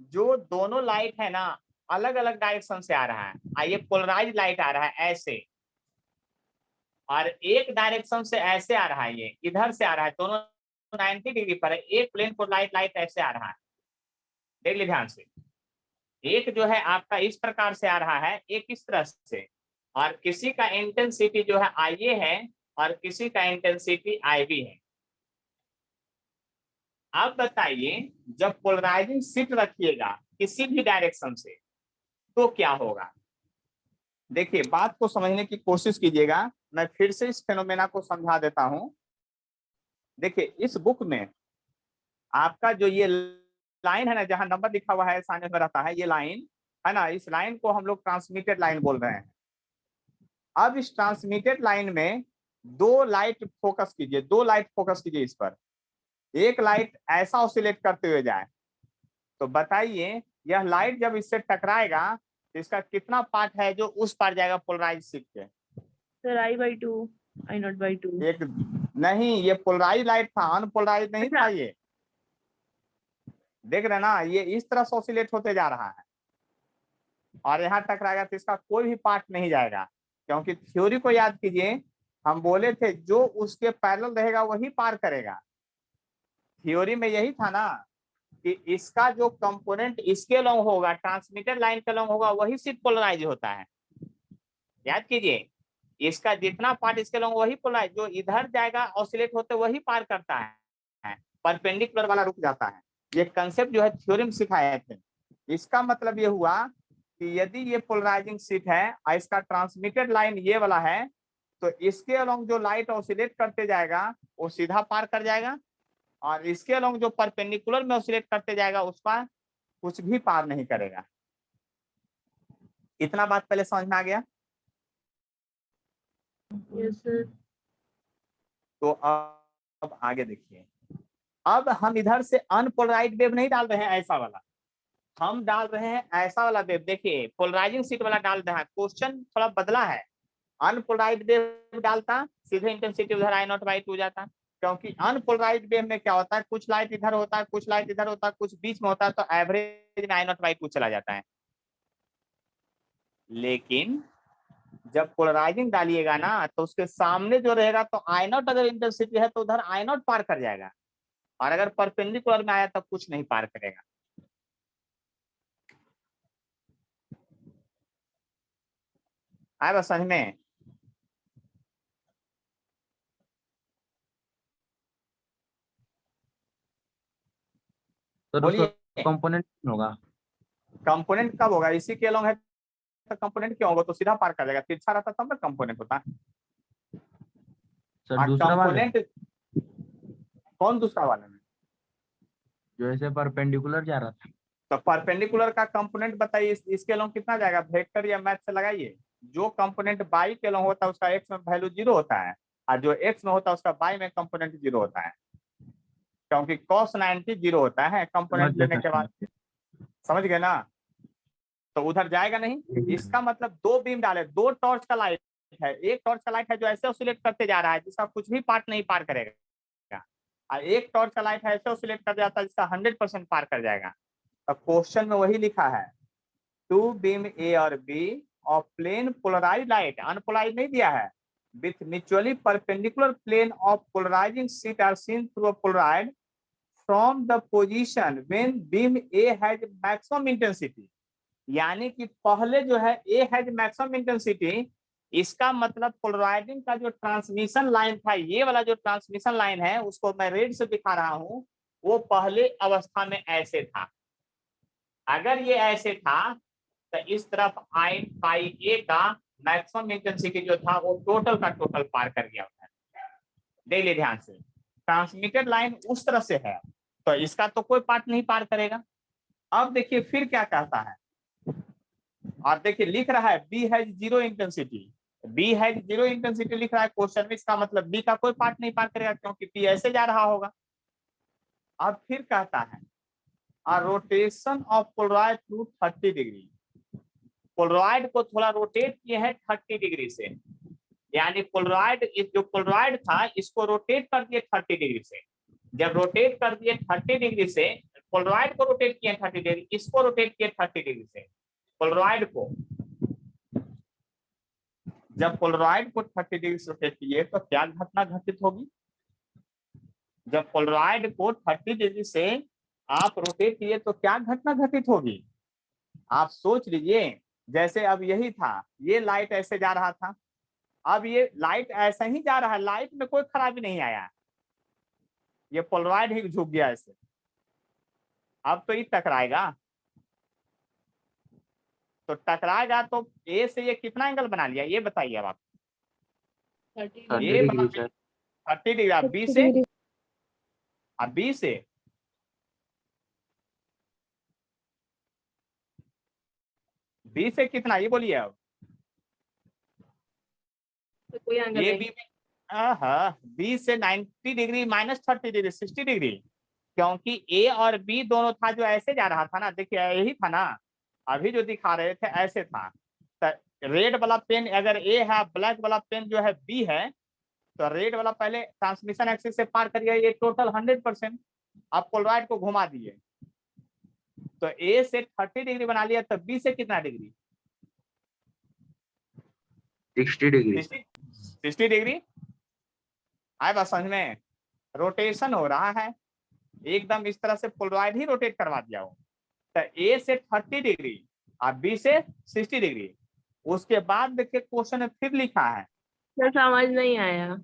जो दोनों लाइट है ना अलग अलग डायरेक्शन से आ रहा है। ये पोलराइज लाइट आ रहा है ऐसे, और एक डायरेक्शन से ऐसे आ रहा है, ये इधर से आ रहा है, दोनों 90 डिग्री पर है। एक प्लेन पोलराइज लाइट ऐसे आ रहा है, देख लीजिए ध्यान से। एक जो है आपका इस प्रकार से आ रहा है, एक इस तरह से, और किसी का इंटेंसिटी जो है IA है और किसी का इंटेंसिटी IB है। अब बताइए जब पोलराइजिंग शीट रखिएगा किसी भी डायरेक्शन से तो क्या होगा। देखिए बात को समझने की कोशिश कीजिएगा, मैं फिर से इस फेनोमेना को समझा देता हूं। देखिए इस बुक में आपका जो ये लाइन है ना, जहां नंबर लिखा हुआ है सामने में रहता है, ये लाइन है ना, इस लाइन को हम लोग ट्रांसमिटेड लाइन बोल रहे हैं। अब इस ट्रांसमिटेड लाइन में 2 लाइट फोकस कीजिए, 2 लाइट फोकस कीजिए इस पर। एक लाइट ऐसा ऑसिलेट करते हुए जाए, तो बताइए यह लाइट जब इससे टकराएगा तो इसका कितना पार्ट है जो उस पार जाएगा पोलराइज शीट के। Sir I/2, I0/2। एक नहीं, ये पोलराइज लाइट था, अनपोलराइज नहीं था। ये देख रहे ना, ये इस तरह से ऑसिलेट होते जा रहा है और यहाँ टकराएगा तो इसका कोई भी पार्ट नहीं जाएगा, क्योंकि थ्योरी को याद कीजिए, हम बोले थे जो उसके पैरेलल रहेगा वही पार करेगा। थ्योरी में यही था ना कि इसका जो कंपोनेंट इसके अलोंग होगा, ट्रांसमिटेड लाइन के अलोंग होगा, वही सिर्फ पोलराइज होता है। याद कीजिए, इसका जितना पार्ट इसके अलोंग वही पोलराइज, जो इधर जाएगा ऑसिलेट होते वही पार करता है, परपेंडिकुलर वाला रुक जाता है। ये कंसेप्ट जो है थ्योरी में सिखाए थे। इसका मतलब ये हुआ कि यदि ये पोलराइजिंग शीट है और इसका ट्रांसमिटेड लाइन ये वाला है, तो इसके अलोंग जो लाइट ऑसिलेट करते जाएगा वो सीधा पार कर जाएगा, और इसके अलोंग जो परपेंडिकुलर में ऑसिलेट करते जाएगा उस पर कुछ भी पार नहीं करेगा। इतना बात पहले समझ में आ गया। Yes sir. तो अब आगे देखिए, अब हम इधर से अनपोलराइज्ड वेव नहीं डाल रहे हैं ऐसा वाला, हम डाल रहे हैं ऐसा वाला वेव। देखिए पोलराइजिंग शीट वाला डाल रहा है, क्वेश्चन थोड़ा बदला है। अनपोलराइज्ड वेव डालता सीधे इंटेंसिटी उधर I0/2 जाता, क्योंकि अनपोलराइज्ड वेव में क्या होता है, कुछ लाइट इधर होता है, कुछ लाइट इधर होता है, कुछ बीच में होता है, तो एवरेज में I0/2 चला जाता है। लेकिन जब पोलराइजिंग डालिएगा ना तो उसके सामने जो रहेगा, तो I0 अगर इंटेंसिटी है तो उधर I0 पार कर जाएगा, और अगर परपेंडिकुलर में आया तो कुछ नहीं पार करेगा। आया बस समझ में। तो बोलिए कंपोनेंट होगा। कंपोनेंट कब होगा, इसी के अलोंग है तो कंपोनेंट क्यों होगा, तो सीधा पार कर जाएगा। तिरछा रहता तब ना कंपोनेंट होता। सर दूसरा वाला कंपोनेंट कौन दूसरा वाले में, जो ऐसे परपेंडिकुलर जा रहा था। तो परपेंडिकुलर का कंपोनेंट बताइए, इसके अलोंग कितना जाएगा, वेक्टर या मैथ से लगाइए। जो कंपोनेंट बाई के अलोंग होता है उसका एक्स में वैल्यू 0 होता है, और जो एक्स में होता है उसका बाई में कंपोनेंट 0 होता है, क्योंकि cos 90 0 होता है कंपोनेंट लेने के बाद। समझ गए ना, तो उधर जाएगा नहीं। इसका मतलब 2 बीम डाले, 2 टॉर्च का लाइट है, एक टॉर्च का लाइट है जो ऐसे ऑसिलेट करते जा रहा है जिसका कुछ भी पार्ट नहीं पार करेगा, और एक टॉर्च का लाइट है ऐसे ऑसिलेट कर जाता है जिसका 100% पार कर जाएगा। तो क्वेश्चन में वही लिखा है, 2 बीम A और B of plane polarised light, unpolarised नहीं दिया है, with mutually perpendicular plane of polarising sheet are seen through a polaroid from the position when beam A has maximum intensity. यानी कि पहले जो है A हैज मैक्सिमम इंटेंसिटी, इसका मतलब पोलराइजिंग का जो ट्रांसमिशन लाइन था, ये वाला जो ट्रांसमिशन लाइन है उसको मैं रेड से दिखा रहा हूं, वो पहले अवस्था में ऐसे था। अगर ये ऐसे था तो इस तरफ I/A का मैक्सिमम इंटेंसिटी जो था वो टोटल का टोटल पार कर गया होता है। देख लीजिए ध्यान से, ट्रांसमिटेड लाइन उस तरह से है तो इसका तो कोई पार्ट नहीं पार करेगा। अब देखिए फिर क्या कहता है, और देखिए लिख रहा है B has 0 intensity, B has 0 intensity लिख रहा है क्वेश्चन में, इसका मतलब B का कोई पार्ट नहीं पार करेगा क्योंकि B ऐसे जा रहा होगा। अब फिर कहता है rotation of Polaroid through 30 degree. Polaroid को थोड़ा रोटेट किए हैं 30 डिग्री से, यानी पोलराइड, जो पोलराइड था इसको रोटेट कर दिए 30 डिग्री से। जब रोटेट कर दिए 30 डिग्री से, पोलराइड को रोटेट किए 30 डिग्री, इसको रोटेट किए 30 डिग्री से। पोलराइड को, जब पोलराइड को 30 डिग्री से रोटेट किए तो क्या घटना घटित होगी? जब पोलराइड को 30 डिग्री से आप रोटेट किए तो क्या घटना घटित होगी? आप सोच लीजिए, जैसे अब यही था, ये लाइट ऐसे जा रहा था, अब ये लाइट ऐसा ही जा रहा है, लाइट में कोई खराबी नहीं आया, ये पोलराइड ही झुक गया ऐसे। अब तो ये टकराएगा, तो टकराएगा तो ए से ये कितना एंगल बना लिया ये बताइए अब आप। 30 30 ये डिग्री सर। 30 डिग्री। अब बी से, अब बी से, बी से कितना ये बोलिए अब। तो कोई एंगल ये नहीं। बी में, बी से 90 डिग्री माइनस 30 डिग्री 60 डिग्री, क्योंकि ए और बी दोनों था जो ऐसे जा रहा था ना, देखिए यही था ना, अभी जो दिखा रहे थे ऐसे था। तो रेड वाला पेन अगर ए है, ब्लैक वाला पेन जो है बी है, तो रेड वाला पहले ट्रांसमिशन एक्सिस से पार करिए, ये टोटल 100%। आप पोलराइड को घुमा दिए तो ए से 30 डिग्री बना लिया, तो बी से कितना डिग्री? 60 डिग्री। 60 डिग्री। आए बात समझ में? रोटेशन हो रहा है एकदम इस तरह से, पोलराइड ही रोटेट करवा दिया हो। तो ए से 30 डिग्री और बी से 60 डिग्री। उसके बाद देखिए क्वेश्चन में फिर लिखा है, सर समझ नहीं आया।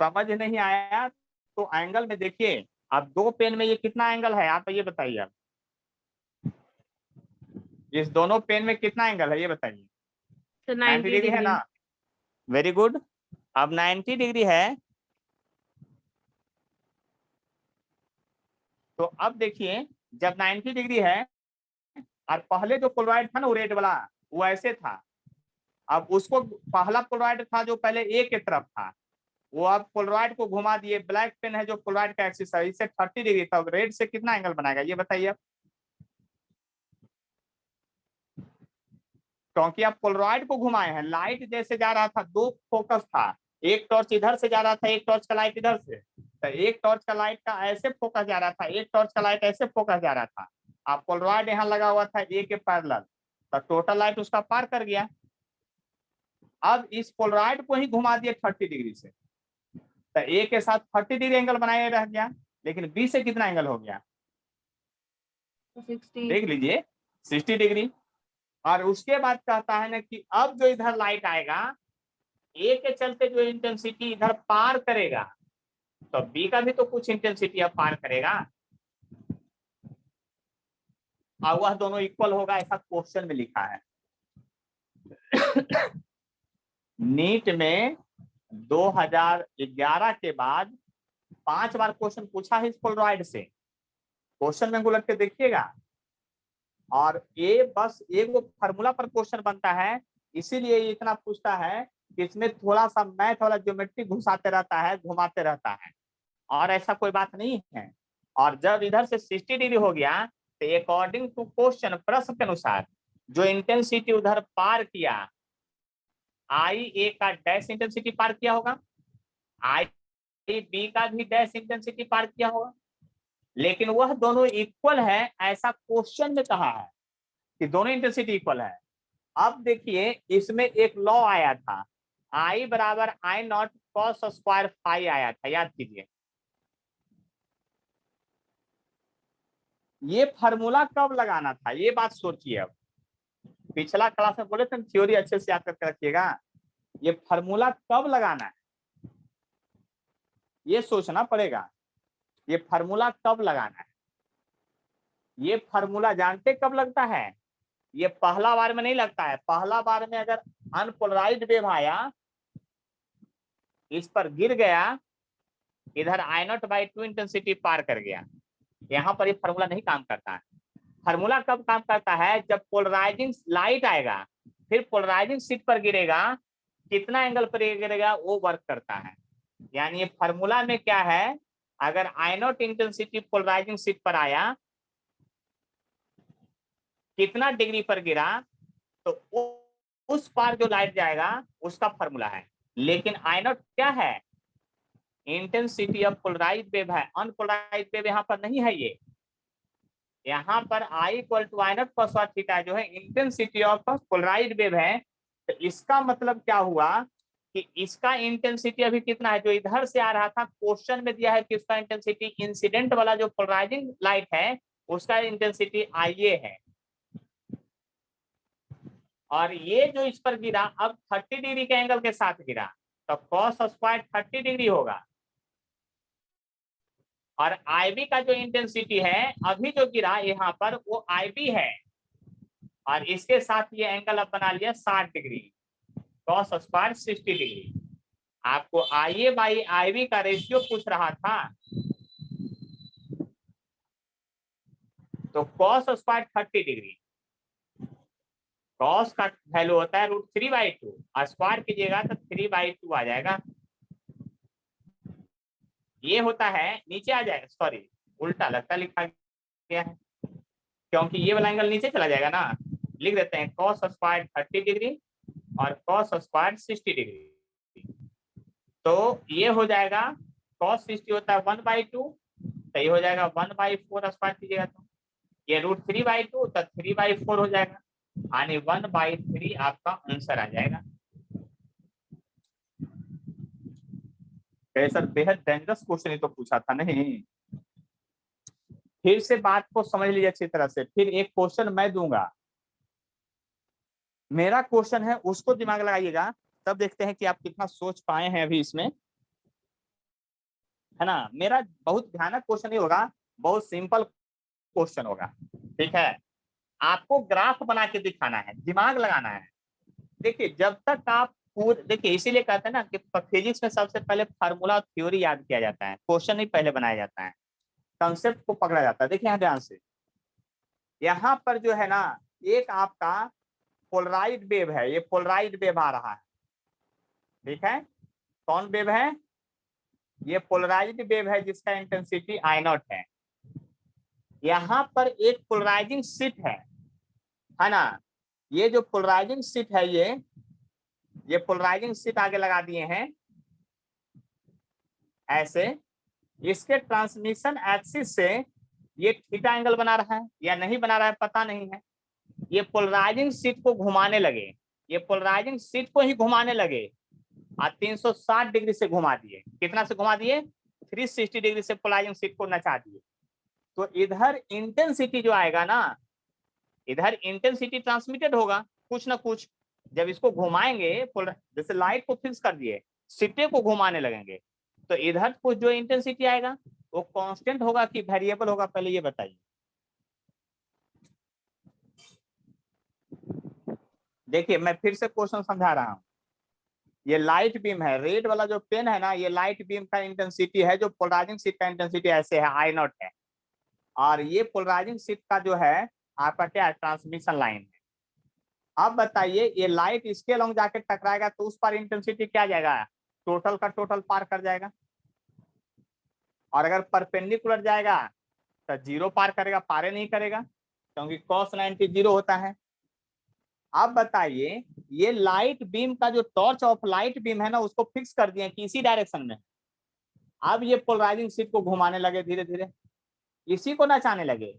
समझ नहीं आया तो एंगल में देखिए, अब दो पेन में ये कितना एंगल है आप ये बताइए। अब इस दोनों पेन में कितना एंगल है ये बताइए। सर 90 डिग्री है ना? Very good. अब 90 डिग्री है, तो अब देखिए जब 90 डिग्री है और पहले जो पोलराइड था ना वो रेड वाला, वो ऐसे था। अब उसको, पहला पोलराइड था जो पहले ए के तरफ था, वो अब पोलराइड को घुमा दिए, ब्लैक पेन है जो पोलराइड का एक्सिस है, इससे 30 डिग्री, तब रेड से कितना एंगल बनाएगा ये बताइए। क्योंकि आप पोलराइड को घुमाए हैं, लाइट जैसे जा रहा था, दो फोकस था, एक टॉर्च इधर से जा रहा था, एक टॉर्च का लाइट इधर से, तो एक टॉर्च का लाइट का ऐसे फोकस जा रहा था, एक टॉर्च का लाइट ऐसे फोकस जा रहा था। आप पोलराइड यहाँ लगा हुआ था ए के पैरेलल, तो टोटल लाइट उसका पार कर गया। अब इस पोलराइड को ही घुमा दिए 30 डिग्री से, तो ए के साथ 30 डिग्री एंगल बनाए रह गया, लेकिन बी से कितना एंगल हो गया 60। देख लीजिए 60 डिग्री। और उसके बाद कहता है ना कि अब जो इधर लाइट आएगा, ए के चलते जो इंटेंसिटी इधर पार करेगा, तो बी का भी तो कुछ इंटेंसिटी अब पार करेगा, और वह दोनों इक्वल होगा, ऐसा क्वेश्चन में लिखा है। नीट में 2011 के बाद 5 बार क्वेश्चन पूछा है इस पोलराइड से। क्वेश्चन में उलट के देखिएगा, और ये बस एक वो फार्मूला पर क्वेश्चन बनता है, इसीलिए ये इतना पूछता है कि इसमें थोड़ा सा मैथ वाला ज्योमेट्री घुसाते रहता है, घुमाते रहता है, और ऐसा कोई बात नहीं है। और जब इधर से 60 डिग्री हो गया तो अकॉर्डिंग टू क्वेश्चन, प्रश्न के अनुसार जो इंटेंसिटी उधर पार किया, आई ए का डैश इंटेंसिटी पार किया होगा, आई बी का भी डैश इंटेंसिटी पार किया होगा, लेकिन वह दोनों इक्वल है ऐसा क्वेश्चन में कहा है कि दोनों इंटेंसिटी इक्वल है। अब देखिए इसमें एक लॉ आया था, आई बराबर आई नॉट कॉस स्क्वायर फाई आया था, याद कीजिए। ये फार्मूला कब लगाना था ये बात सोचिए। अब पिछला क्लास में बोले थे थ्योरी अच्छे से याद करके रखिएगा, ये फार्मूला कब लगाना है ये सोचना पड़ेगा। ये फार्मूला कब लगाना है, ये फार्मूला जानते कब लगता है? ये पहला बार में नहीं लगता है। पहला बार में अगर अनपोलराइज्ड वेव आया, इस पर गिर गया, इधर I0/2 इंटेंसिटी पार कर गया, यहाँ पर ये फार्मूला नहीं काम करता है। फार्मूला कब काम करता है? जब पोलराइजिंग लाइट आएगा, फिर पोलराइजिंग शीट पर गिरेगा, कितना एंगल पर गिरेगा वो वर्क करता है। यानी ये फार्मूला में क्या है, अगर I0 इंटेंसिटी पोलराइजिंग शीट पर आया कितना डिग्री पर गिरा, तो उस पार जो लाइट जाएगा उसका फॉर्मूला है। लेकिन आई नॉट क्या है, इंटेंसिटी ऑफ पोलराइज्ड वेव है, अनपोलराइज्ड वेव यहाँ पर नहीं है। ये यहाँ पर I equal to I nought cos theta जो है इंटेंसिटी ऑफ पोलराइज्ड वेव है। तो इसका मतलब क्या हुआ कि इसका इंटेंसिटी अभी कितना है, जो इधर से आ रहा था, क्वेश्चन में दिया है कि उसका इंटेंसिटी इंसिडेंट वाला जो पोलराइजिंग लाइट है उसका इंटेंसिटी IA है, और ये जो इस पर गिरा अब 30 डिग्री के एंगल के साथ गिरा, तो cos स्क्वायर 30 डिग्री होगा। और IB का जो इंटेंसिटी है अभी जो गिरा यहाँ पर वो IB है, और इसके साथ ये एंगल अब बना लिया 60 डिग्री, cos स्क्वायर 60 डिग्री। आपको IA बाई IB का रेशियो पूछ रहा था, तो cos स्क्वायर 30 डिग्री, cos का वैल्यू होता है √3/2, और स्क्वायर कीजिएगा तो 3/2 आ जाएगा। ये होता है, नीचे आ जाएगा, सॉरी उल्टा लगता लिखा गया है, क्योंकि ये वाला एंगल नीचे चला जाएगा ना। लिख देते हैं cos स्क्वायर 30 डिग्री और cos स्क्वायर 60 डिग्री, तो ये हो जाएगा cos 60 होता है 1/2, तो ये हो जाएगा 1/4 स्क्वायर कीजिएगा तो ये √3/2, तो 3/4 हो जाएगा, यानी 1/3 आपका आंसर आ जाएगा। सर बेहद डेंजरस क्वेश्चन ही तो पूछा था नहीं। फिर से बात को समझ लीजिए अच्छी तरह से, फिर एक क्वेश्चन मैं दूंगा, मेरा क्वेश्चन है उसको दिमाग लगाइएगा, तब देखते हैं कि आप कितना सोच पाए हैं अभी इसमें, है ना। मेरा बहुत भयानक क्वेश्चन नहीं होगा, बहुत सिंपल क्वेश्चन होगा, ठीक है। आपको ग्राफ बना के दिखाना है, दिमाग लगाना है। देखिए जब तक आप देखिए इसीलिए कहते हैं ना कि फिजिक्स में सबसे पहले फार्मूला थ्योरी याद किया जाता है, क्वेश्चन नहीं पहले बनाया जाता है, कंसेप्ट को पकड़ा जाता है। देखिए यहाँ ध्यान से, यहाँ पर जो है ना एक आपका पोलराइज्ड वेव है, ये पोलराइज्ड वेव आ रहा है, ठीक है। कौन वेव है, ये पोलराइज्ड वेव है जिसका इंटेंसिटी I0 है। यहाँ पर एक पोलराइजिंग शीट है ना। ये जो पोलराइजिंग शीट है, ये पोलराइजिंग शीट आगे लगा दिए हैं ऐसे, इसके ट्रांसमिशन एक्सिस से ये थीटा एंगल बना रहा है या नहीं बना रहा है पता नहीं है। ये पोलराइजिंग शीट को घुमाने लगे, ये पोलराइजिंग शीट को ही घुमाने लगे, और 360 डिग्री से घुमा दिए। कितना से घुमा दिए, 360 डिग्री से पोलराइजिंग शीट को नचा दिए। तो इधर इंटेंसिटी जो आएगा ना, इधर इंटेंसिटी ट्रांसमिटेड होगा कुछ ना कुछ। जब इसको घुमाएंगे, जैसे लाइट को फिक्स कर दिए, सिट्टे को घुमाने लगेंगे, तो इधर कुछ जो इंटेंसिटी आएगा वो कांस्टेंट होगा कि वेरिएबल होगा, पहले ये बताइए। देखिए मैं फिर से क्वेश्चन समझा रहा हूँ। ये लाइट बीम है, रेड वाला जो पेन है ना, ये लाइट बीम का इंटेंसिटी है, जो पोलराइजिंग शीट का इंटेंसिटी ऐसे है I0 है, और ये पोलराइजिंग शीट का जो है आपका क्या है, ट्रांसमिशन लाइन है। अब बताइए ये लाइट इसके अलोंग जाके टकराएगा तो उस पर इंटेंसिटी क्या जाएगा, टोटल का टोटल पार कर जाएगा, और अगर परपेंडिकुलर जाएगा तो 0 पार करेगा, पारे नहीं करेगा, क्योंकि cos 90 0 होता है। अब बताइए ये लाइट बीम का जो टॉर्च ऑफ लाइट बीम है ना, उसको फिक्स कर दिए किसी डायरेक्शन में। अब ये पोलराइजिंग शीट को घुमाने लगे धीरे धीरे, इसी को नचाने लगे,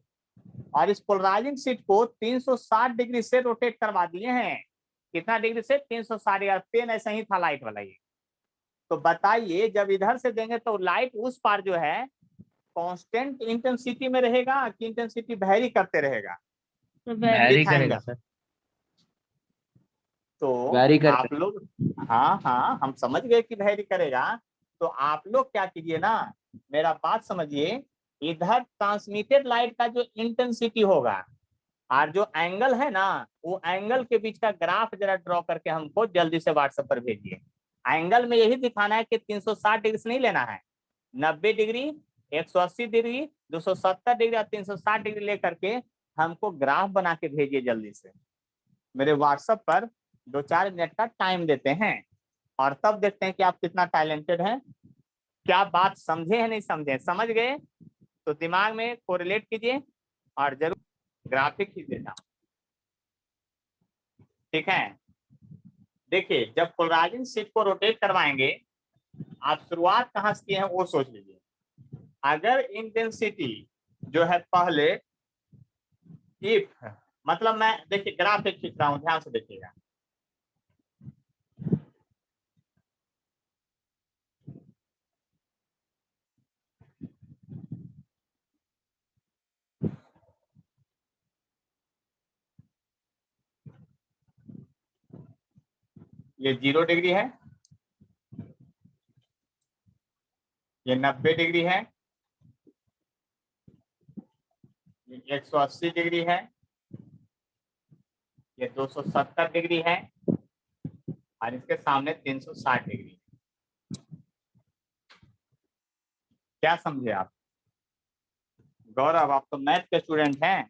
और इस पोलराइजिंग शीट को 360 डिग्री से रोटेट करवा दिए हैं। कितना डिग्री से, 360 डिग्री। पेन ऐसा ही था लाइट वाला ये। तो बताइए जब इधर से देंगे तो लाइट उस पार जो है कांस्टेंट इंटेंसिटी में रहेगा कि इंटेंसिटी वैरी करते रहेगा, वैरी करेगा सर, तो वैरी आप लोग, हाँ हम समझ गए कि वैरी करेगा। तो आप लोग क्या कीजिए ना, मेरा बात समझिए, इधर ट्रांसमिटेड लाइट का जो इंटेंसिटी होगा और जो एंगल है ना, वो एंगल के बीच का ग्राफ जरा ड्रॉ करके हमको जल्दी से व्हाट्सएप पर भेजिए। एंगल में यही दिखाना है कि 360 डिग्री से नहीं लेना है, 90 डिग्री, 180 डिग्री, 270 डिग्री और 360 डिग्री लेकर के हमको ग्राफ बना के भेजिए जल्दी से। मेरे व्हाट्सएप पर 2-4 मिनट का टाइम देते हैं, और तब देखते हैं कि आप कितना टैलेंटेड हैं, क्या बात समझे है नहीं समझे। समझ गए तो दिमाग में कोरिलेट कीजिए और जरूर ग्राफिक कीजिएगा। ठीक है। देखिए जब पोलराइजिंग शीट को रोटेट करवाएंगे, आप शुरुआत कहाँ से किए हैं वो सोच लीजिए। अगर इंटेंसिटी जो है पहले इफ, मतलब मैं देखिए ग्राफ एक खींच रहा हूं, ध्यान से देखिएगा। ये 0 डिग्री है, ये 90 डिग्री है, ये 180 डिग्री है, ये 270 डिग्री है और इसके सामने 360 डिग्री। क्या समझे आप? गौरव आप तो मैथ के स्टूडेंट हैं,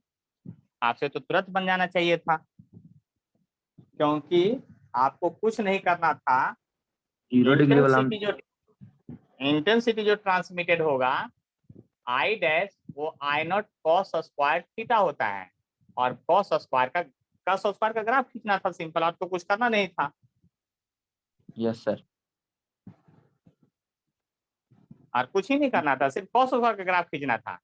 आपसे तो तुरंत बन जाना चाहिए था, क्योंकि आपको कुछ नहीं करना था। 0 डिग्री वाला इंटेंसिटी जो ट्रांसमिटेड होगा आई डैश, वो आई नॉट कॉस स्क्वायर थीटा होता है, और कॉस स्क्वायर का ग्राफ खींचना था, सिंपल, आपको कुछ करना नहीं था। Yes sir. और कुछ ही नहीं करना था, सिर्फ कॉस स्क्वायर का ग्राफ खींचना था।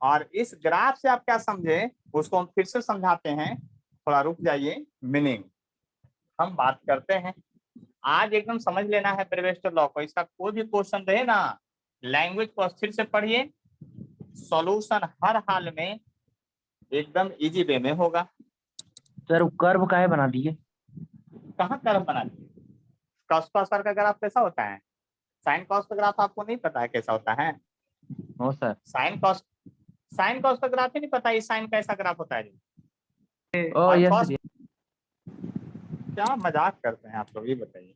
और इस ग्राफ से आप क्या समझे उसको हम फिर से समझाते हैं, थोड़ा रुक जाइए। मीनिंग हम बात करते हैं, आज एकदम समझ लेना है ब्रेविस्टर लॉ को। इसका कोई भी क्वेश्चन रहे ना, लैंग्वेज को स्थिर से पढ़िए, सॉल्यूशन हर हाल में एकदम इजी वे में होगा। सर कर्व काहे बना दिए? कहाँ कर्व बना दिए? कॉस स्क्वायर का ग्राफ कैसा होता है? साइन कॉस का ग्राफ आपको नहीं पता है कैसा होता है? No sir. साइन कॉस का ग्राफ ही नहीं पता है, साइन कैसा ग्राफ होता है जी? ओ और यस cos, सर। क्या मजाक करते हैं आप लोग, ये बताइए।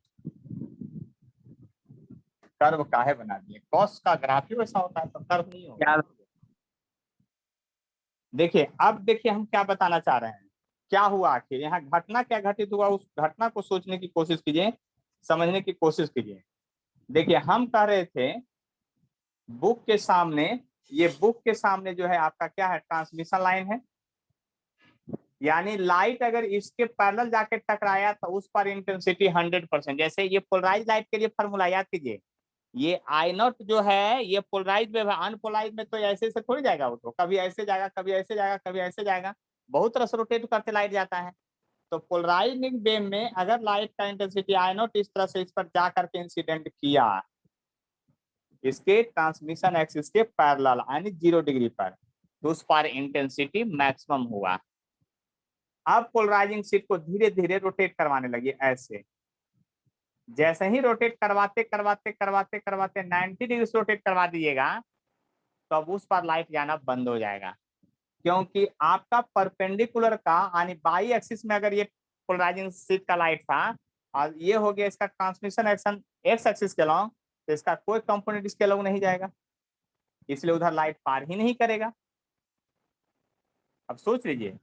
कर्व काहे बना दिए? कॉस का ग्राफ ही वैसा होता है तो कर्व नहीं होगा। क्या? देखिए अब देखिए हम क्या बताना चाह रहे हैं, क्या हुआ आखिर यहाँ, घटना क्या घटित हुआ, उस घटना को सोचने की कोशिश कीजिए, समझने की कोशिश कीजिए। देखिए हम कह रहे थे बुक के सामने, ये बुक के सामने जो है आपका क्या है, ट्रांसमिशन लाइन है। यानी लाइट अगर इसके पैरेलल जाके टकराया तो उस पर इंटेंसिटी 100%। जैसे ये पोलराइज लाइट के लिए फॉर्मूला याद कीजिए, ये आई नॉट जो है ये पोलराइज में है, अनपोलराइज में तो ऐसे से थोड़ी जाएगा, वो तो कभी ऐसे जाएगा, कभी ऐसे जाएगा, कभी ऐसे जाएगा, बहुत तरह से रोटेट करते लाइट जाता है। तो पोलराइजिंग बीम में अगर लाइट का इंटेंसिटी आई नॉट इस तरह से इस पर जा करके इंसिडेंट किया इसके ट्रांसमिशन एक्सिस के पैरेलल यानी 0 डिग्री पर, तो उस पर इंटेंसिटी मैक्सिमम हुआ। अब पोलराइजिंग शीट को धीरे धीरे रोटेट करवाने लगी ऐसे, जैसे ही रोटेट करवाते करवाते करवाते करवाते 90 डिग्री रोटेट करवा दीजिएगा तो अब उस पर लाइट जाना बंद हो जाएगा, क्योंकि आपका परपेंडिकुलर का यानी बाई एक्सिस में अगर ये पोलराइजिंग शीट का लाइट था और ये हो गया इसका ट्रांसमिशन एक्शन एक्स एक्सिस के अलॉन्ग, तो इसका कोई कंपोनेंट इसके अलॉन्ग नहीं जाएगा, इसलिए उधर लाइट पार ही नहीं करेगा। अब सोच लीजिए,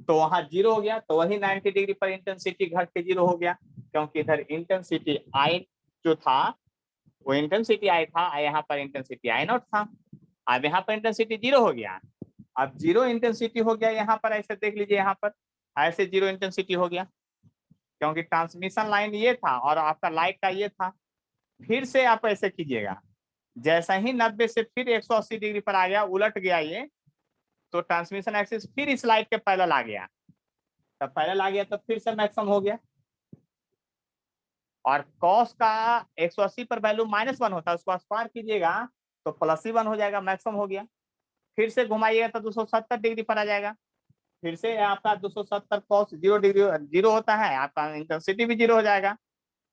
तो वहां 0 हो गया, तो वही 90 डिग्री पर इंटेंसिटी घट के 0 हो गया, क्योंकि इधर इंटेंसिटी आई जो था वो इंटेंसिटी आई था, यहाँ पर इंटेंसिटी आई नॉट था। अब यहाँ पर इंटेंसिटी 0 हो गया, अब 0 इंटेंसिटी हो गया यहाँ पर, ऐसे देख लीजिए यहाँ पर ऐसे 0 इंटेंसिटी हो गया, क्योंकि ट्रांसमिशन लाइन ये था और आपका लाइट का ये था। फिर से आप ऐसे कीजिएगा, जैसा ही 90 से फिर 180 डिग्री पर आ गया, उलट गया ये, तो ट्रांसमिशन एक्सिस फिर इस लाइट के पैरेलल आ गया, तब पैरेलल आ गया तो फिर से मैक्सिमम हो गया। और कॉस का 180 पर वैल्यू -1 होता है, उसको स्क्वायर कीजिएगा तो +1 हो जाएगा, मैक्सिमम हो गया। फिर से घुमाइएगा तो 270 डिग्री पर आ जाएगा, फिर से आपका 270 कॉस 0 डिग्री 0 होता है, आपका इंटेंसिटी भी 0 हो जाएगा।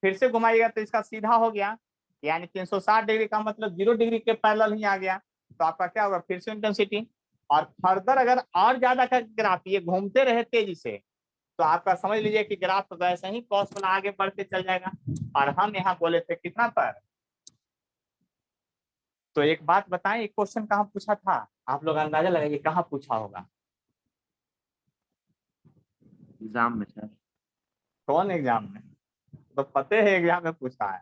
फिर से घुमाइएगा तो इसका सीधा हो गया, यानी 360 डिग्री का मतलब 0 डिग्री के पैरेलल ही आ गया, तो आपका क्या होगा, फिर से इंटेंसिटी। और फर्दर अगर और ज्यादा का ग्राफ ये घूमते रहे तेजी से, तो आपका समझ लीजिए कि ग्राफ वैसे ही कॉस वाला आगे बढ़ते चल जाएगा। और हम यहाँ बोले थे कितना पर, तो एक बात बताएं, एक क्वेश्चन कहाँ पूछा था, आप लोग अंदाजा लगाइए कहाँ पूछा होगा। एग्जाम में सर। कौन एग्जाम में? तो पते है एग्जाम में पूछा है,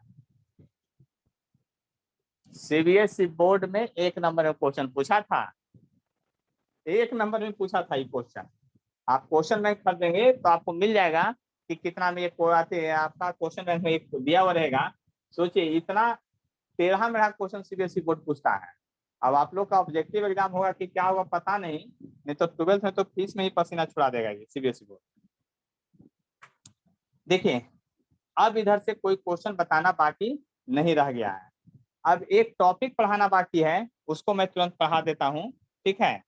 सीबीएसई बोर्ड में 1 नंबर में क्वेश्चन पूछा था, 1 नंबर में पूछा था ये क्वेश्चन। आप क्वेश्चन बैंक कर देंगे तो आपको मिल जाएगा कि कितना में ये को आते हैं, आपका क्वेश्चन बैंक में एक दिया हुआ रहेगा। सोचिए इतना 13 में क्वेश्चन सीबीएसई बोर्ड पूछता है। अब आप लोग का ऑब्जेक्टिव एग्जाम होगा कि क्या होगा पता नहीं तो 12th में तो फीस में ही पसीना छुड़ा देगा ये सीबीएसई बोर्ड। देखिए अब इधर से कोई क्वेश्चन बताना बाकी नहीं रह गया है। अब एक टॉपिक पढ़ाना बाकी है, उसको मैं तुरंत पढ़ा देता हूं, ठीक है।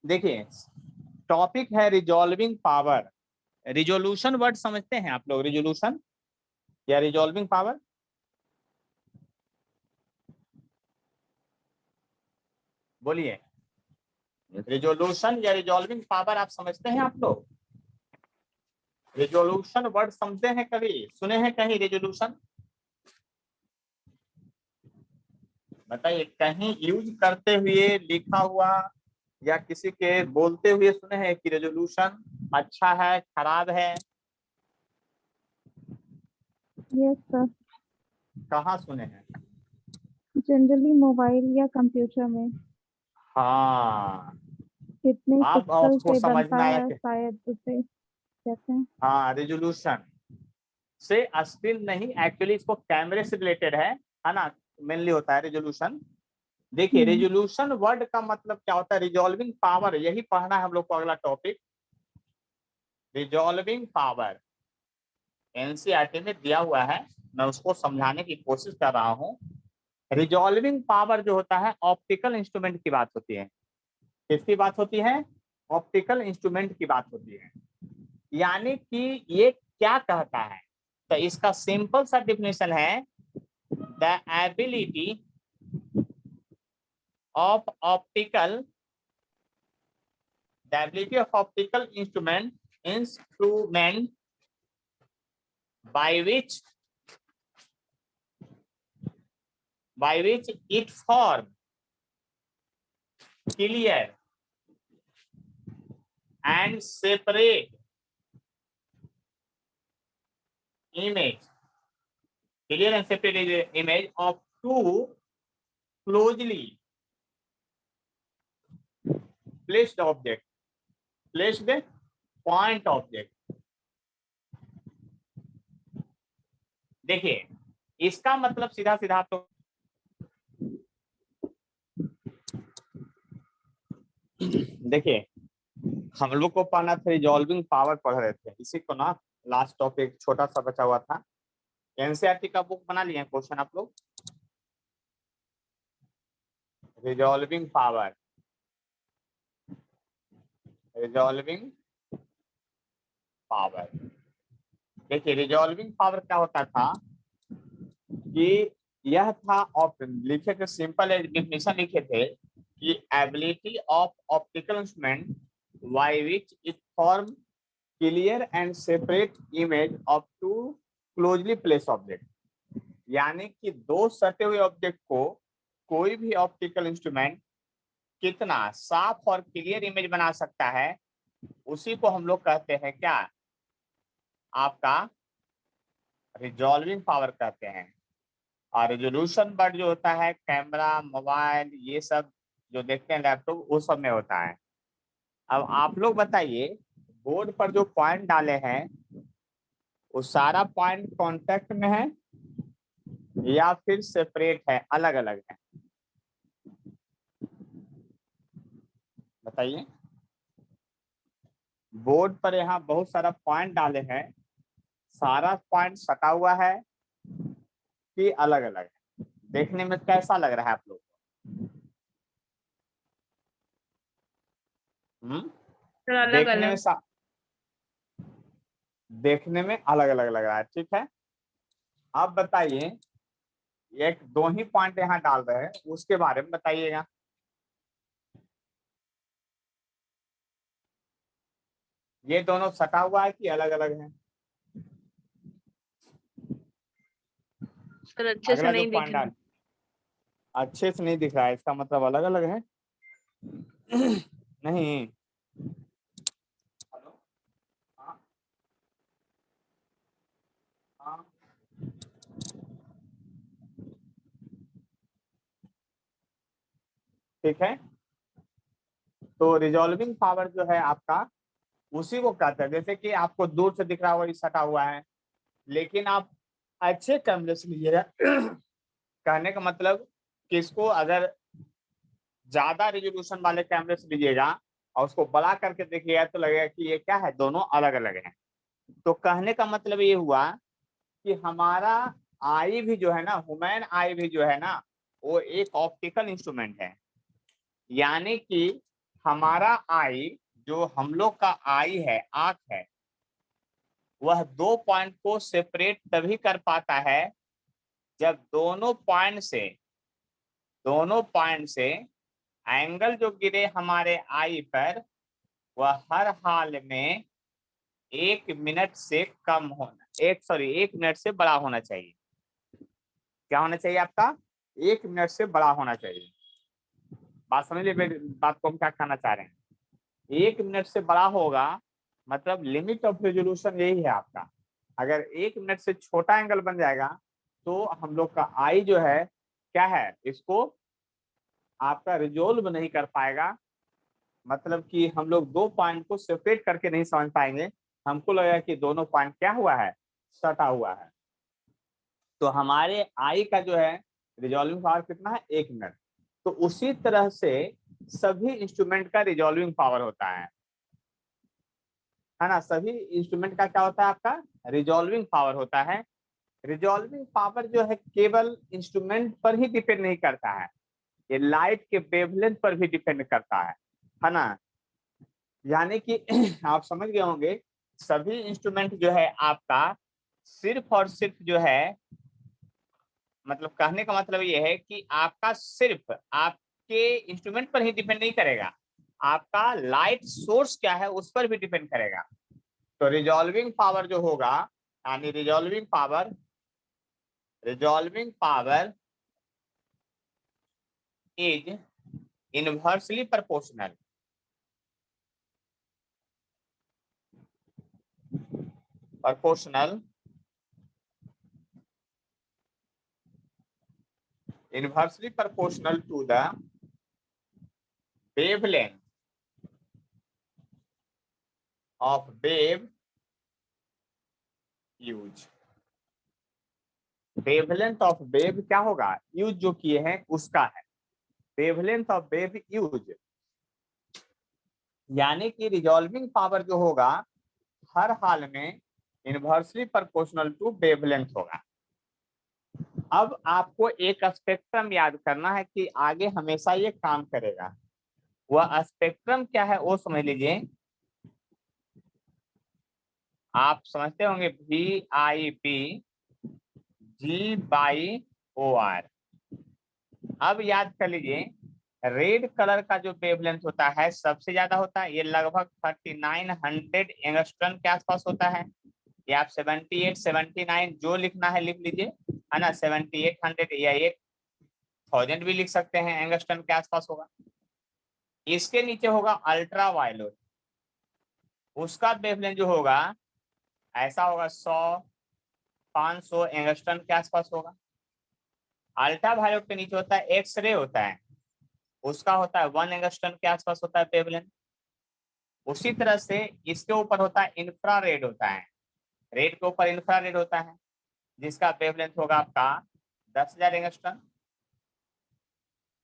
देखिए टॉपिक है रिजॉल्विंग पावर। रिजोल्यूशन वर्ड समझते हैं आप लोग? रिजोल्यूशन या रिजॉल्विंग पावर? बोलिए, रिजोल्यूशन या रिजॉल्विंग पावर आप समझते हैं आप लोग? रिजोल्यूशन वर्ड समझते हैं, कभी सुने हैं कहीं रिजोल्यूशन? बताइए कहीं यूज करते हुए, लिखा हुआ या किसी के बोलते हुए सुने हैं कि रेजोल्यूशन अच्छा है खराब है? Yes sir. कहाँ सुने हैं? जनरली मोबाइल या कंप्यूटर में हाँ, कितने अब पिक्सल उसको से समझ बनता में आया है, कि शायद उसे कहते हैं। हाँ रेजोल्यूशन से स्टिल नहीं, एक्चुअली इसको कैमरे से रिलेटेड है ना, मेनली होता है रेजोल्यूशन। देखिए रेजोल्यूशन वर्ड का मतलब क्या होता है? रिजॉल्विंग पावर, यही पढ़ना है हम लोग को अगला टॉपिक। रिजॉल्विंग पावर एनसीईआरटी में दिया हुआ है, मैं उसको समझाने की कोशिश कर रहा हूँ। रिजॉल्विंग पावर जो होता है ऑप्टिकल इंस्ट्रूमेंट की बात होती है। किसकी बात होती है? ऑप्टिकल इंस्ट्रूमेंट की बात होती है। यानी कि ये क्या कहता है, तो इसका सिंपल सा डिफिनेशन है the ability of optical the ability of optical instrument by which it form clear and separate image of two closely placed point object। देखिए इसका मतलब सीधा सीधा तो देखिए हम लोग को पढ़ना था, रिजॉल्विंग पावर पढ़ रहे थे, इसी को ना लास्ट टॉपिक छोटा सा बचा हुआ था। एनसीईआरटी का बुक बना लिए क्वेश्चन आप लोग? Resolving power, resolving power. देखिए रिजॉल्विंग पावर क्या होता था कि यह था लिखे थे, सिंपल डिफिनेशन लिखे थे कि ability of optical instrument by which it form clear and separate image of two closely place object. यानी कि दो सटे हुए ऑब्जेक्ट को कोई भी ऑप्टिकल इंस्ट्रूमेंट कितना साफ और क्लियर इमेज बना सकता है, उसी को हम लोग कहते हैं क्या? आपका रिजॉल्विंग पावर कहते हैं। और रेजोल्यूशन वर्ड जो होता है कैमरा, मोबाइल, ये सब जो देखते हैं लैपटॉप, वो सब में होता है। अब आप लोग बताइए बोर्ड पर जो पॉइंट डाले हैं वो सारा पॉइंट कांटेक्ट में है या फिर सेपरेट है, अलग अलग है? बताइए। बोर्ड पर यहाँ बहुत सारा पॉइंट डाले हैं, सारा पॉइंट सटा हुआ है कि अलग अलग है? देखने में कैसा लग रहा है आप लोग को? सर अलग देखने में अलग। देखने में अलग अलग लग रहा है, ठीक है। आप बताइए एक दो ही पॉइंट यहाँ डाल रहे हैं, उसके बारे में बताइएगा। ये दोनों सटा हुआ है कि अलग अलग है? सर अच्छे से अगला जो नहीं दिख पॉइंट रहा। डाल अच्छे से नहीं दिख रहा है, इसका मतलब अलग अलग है? नहीं। हेलो, हाँ हाँ, ठीक है। तो रिजॉल्विंग पावर जो है आपका उसी को कहते हैं। जैसे कि आपको दूर से दिख रहा हुआ, ये सटा हुआ है, लेकिन आप अच्छे कैमरे से लीजिएगा। कहने का मतलब कि इसको अगर ज्यादा रेजोल्यूशन वाले कैमरे से लीजिएगा और उसको बड़ा करके देखिएगा तो लगेगा कि ये क्या है, दोनों अलग अलग हैं। तो कहने का मतलब ये हुआ कि हमारा आई भी जो है ना, ह्यूमन आई भी जो है ना, वो एक ऑप्टिकल इंस्ट्रूमेंट है। यानी कि हमारा आई, जो हम लोग का आई है, आंख है, वह दो पॉइंट को सेपरेट तभी कर पाता है जब दोनों पॉइंट से एंगल जो गिरे हमारे आई पर, वह हर हाल में 1 मिनट से कम होना, 1 मिनट से बड़ा होना चाहिए। क्या होना चाहिए आपका? 1 मिनट से बड़ा होना चाहिए। बात समझ लीजिए, बात को हम क्या कहना चाह रहे हैं। 1 मिनट से बड़ा होगा मतलब लिमिट ऑफ रेजोल्यूशन यही है आपका। अगर 1 मिनट से छोटा एंगल बन जाएगा तो हम लोग का आई जो है क्या है, इसको आपका रिजोल्व नहीं कर पाएगा। मतलब कि हम लोग दो पॉइंट को सेपरेट करके नहीं समझ पाएंगे। हमको लगेगा कि दोनों पॉइंट क्या हुआ है, सटा हुआ है। तो हमारे आई का जो है रिजॉल्विंग पावर कितना है, 1 मिनट। तो उसी तरह से सभी इंस्ट्रूमेंट का रिजॉल्विंग पावर होता है ना। सभी इंस्ट्रूमेंट का क्या होता है, आपका रिजॉल्विंग पावर होता है। रिजॉल्विंग पावर जो है केवल इंस्ट्रूमेंट पर ही डिपेंड नहीं करता है, ये लाइट के वेवलेंथ पर भी डिपेंड करता है ना। यानी कि आप समझ गए होंगे, सभी इंस्ट्रूमेंट जो है आपका सिर्फ और सिर्फ जो है, मतलब कहने का मतलब ये है कि आपका सिर्फ आपके इंस्ट्रूमेंट पर ही डिपेंड नहीं करेगा, आपका लाइट सोर्स क्या है उस पर भी डिपेंड करेगा। तो रिजॉल्विंग पावर जो होगा, यानी resolving power is inversely proportional inversely proportional to the wavelength of wave use। Wavelength of wave क्या होगा, यूज जो किए हैं उसका है वेवलेंथ ऑफ वेव यूज। यानी कि रिजॉल्विंग पावर जो होगा हर हाल में इनवर्सली प्रोपोर्शनल टू वेवलेंथ होगा। अब आपको एक स्पेक्ट्रम याद करना है कि आगे हमेशा ये काम करेगा। वह स्पेक्ट्रम क्या है वो समझ लीजिए। आप समझते होंगे VIP G/OR। अब याद कर लीजिए, रेड कलर का जो वेवलेंथ होता है सबसे ज्यादा होता है, ये लगभग 3900 एंगस्ट्रॉन के आसपास होता है। ये आप 78 79 जो लिखना है लिख लीजिए, है ना। 7800 या 1000 भी लिख सकते हैं, एंगस्ट्रॉन के आसपास होगा। इसके नीचे होगा अल्ट्रा वायलेट, उसका वेवलेंथ जो होगा ऐसा होगा 100 500 एंगस्ट्रॉन के आसपास होगा। अल्ट्रा वायलेट के नीचे होता है एक्सरे होता है, उसका होता है 1 एंगस्ट्रॉन के आसपास होता है वेवलेंथ। उसी तरह से इसके ऊपर होता है इंफ्रारेड होता है, रेड के ऊपर इंफ्रारेड होता है जिसका वेवलेंथ होगा आपका 10,000 एंगस्ट्रॉन,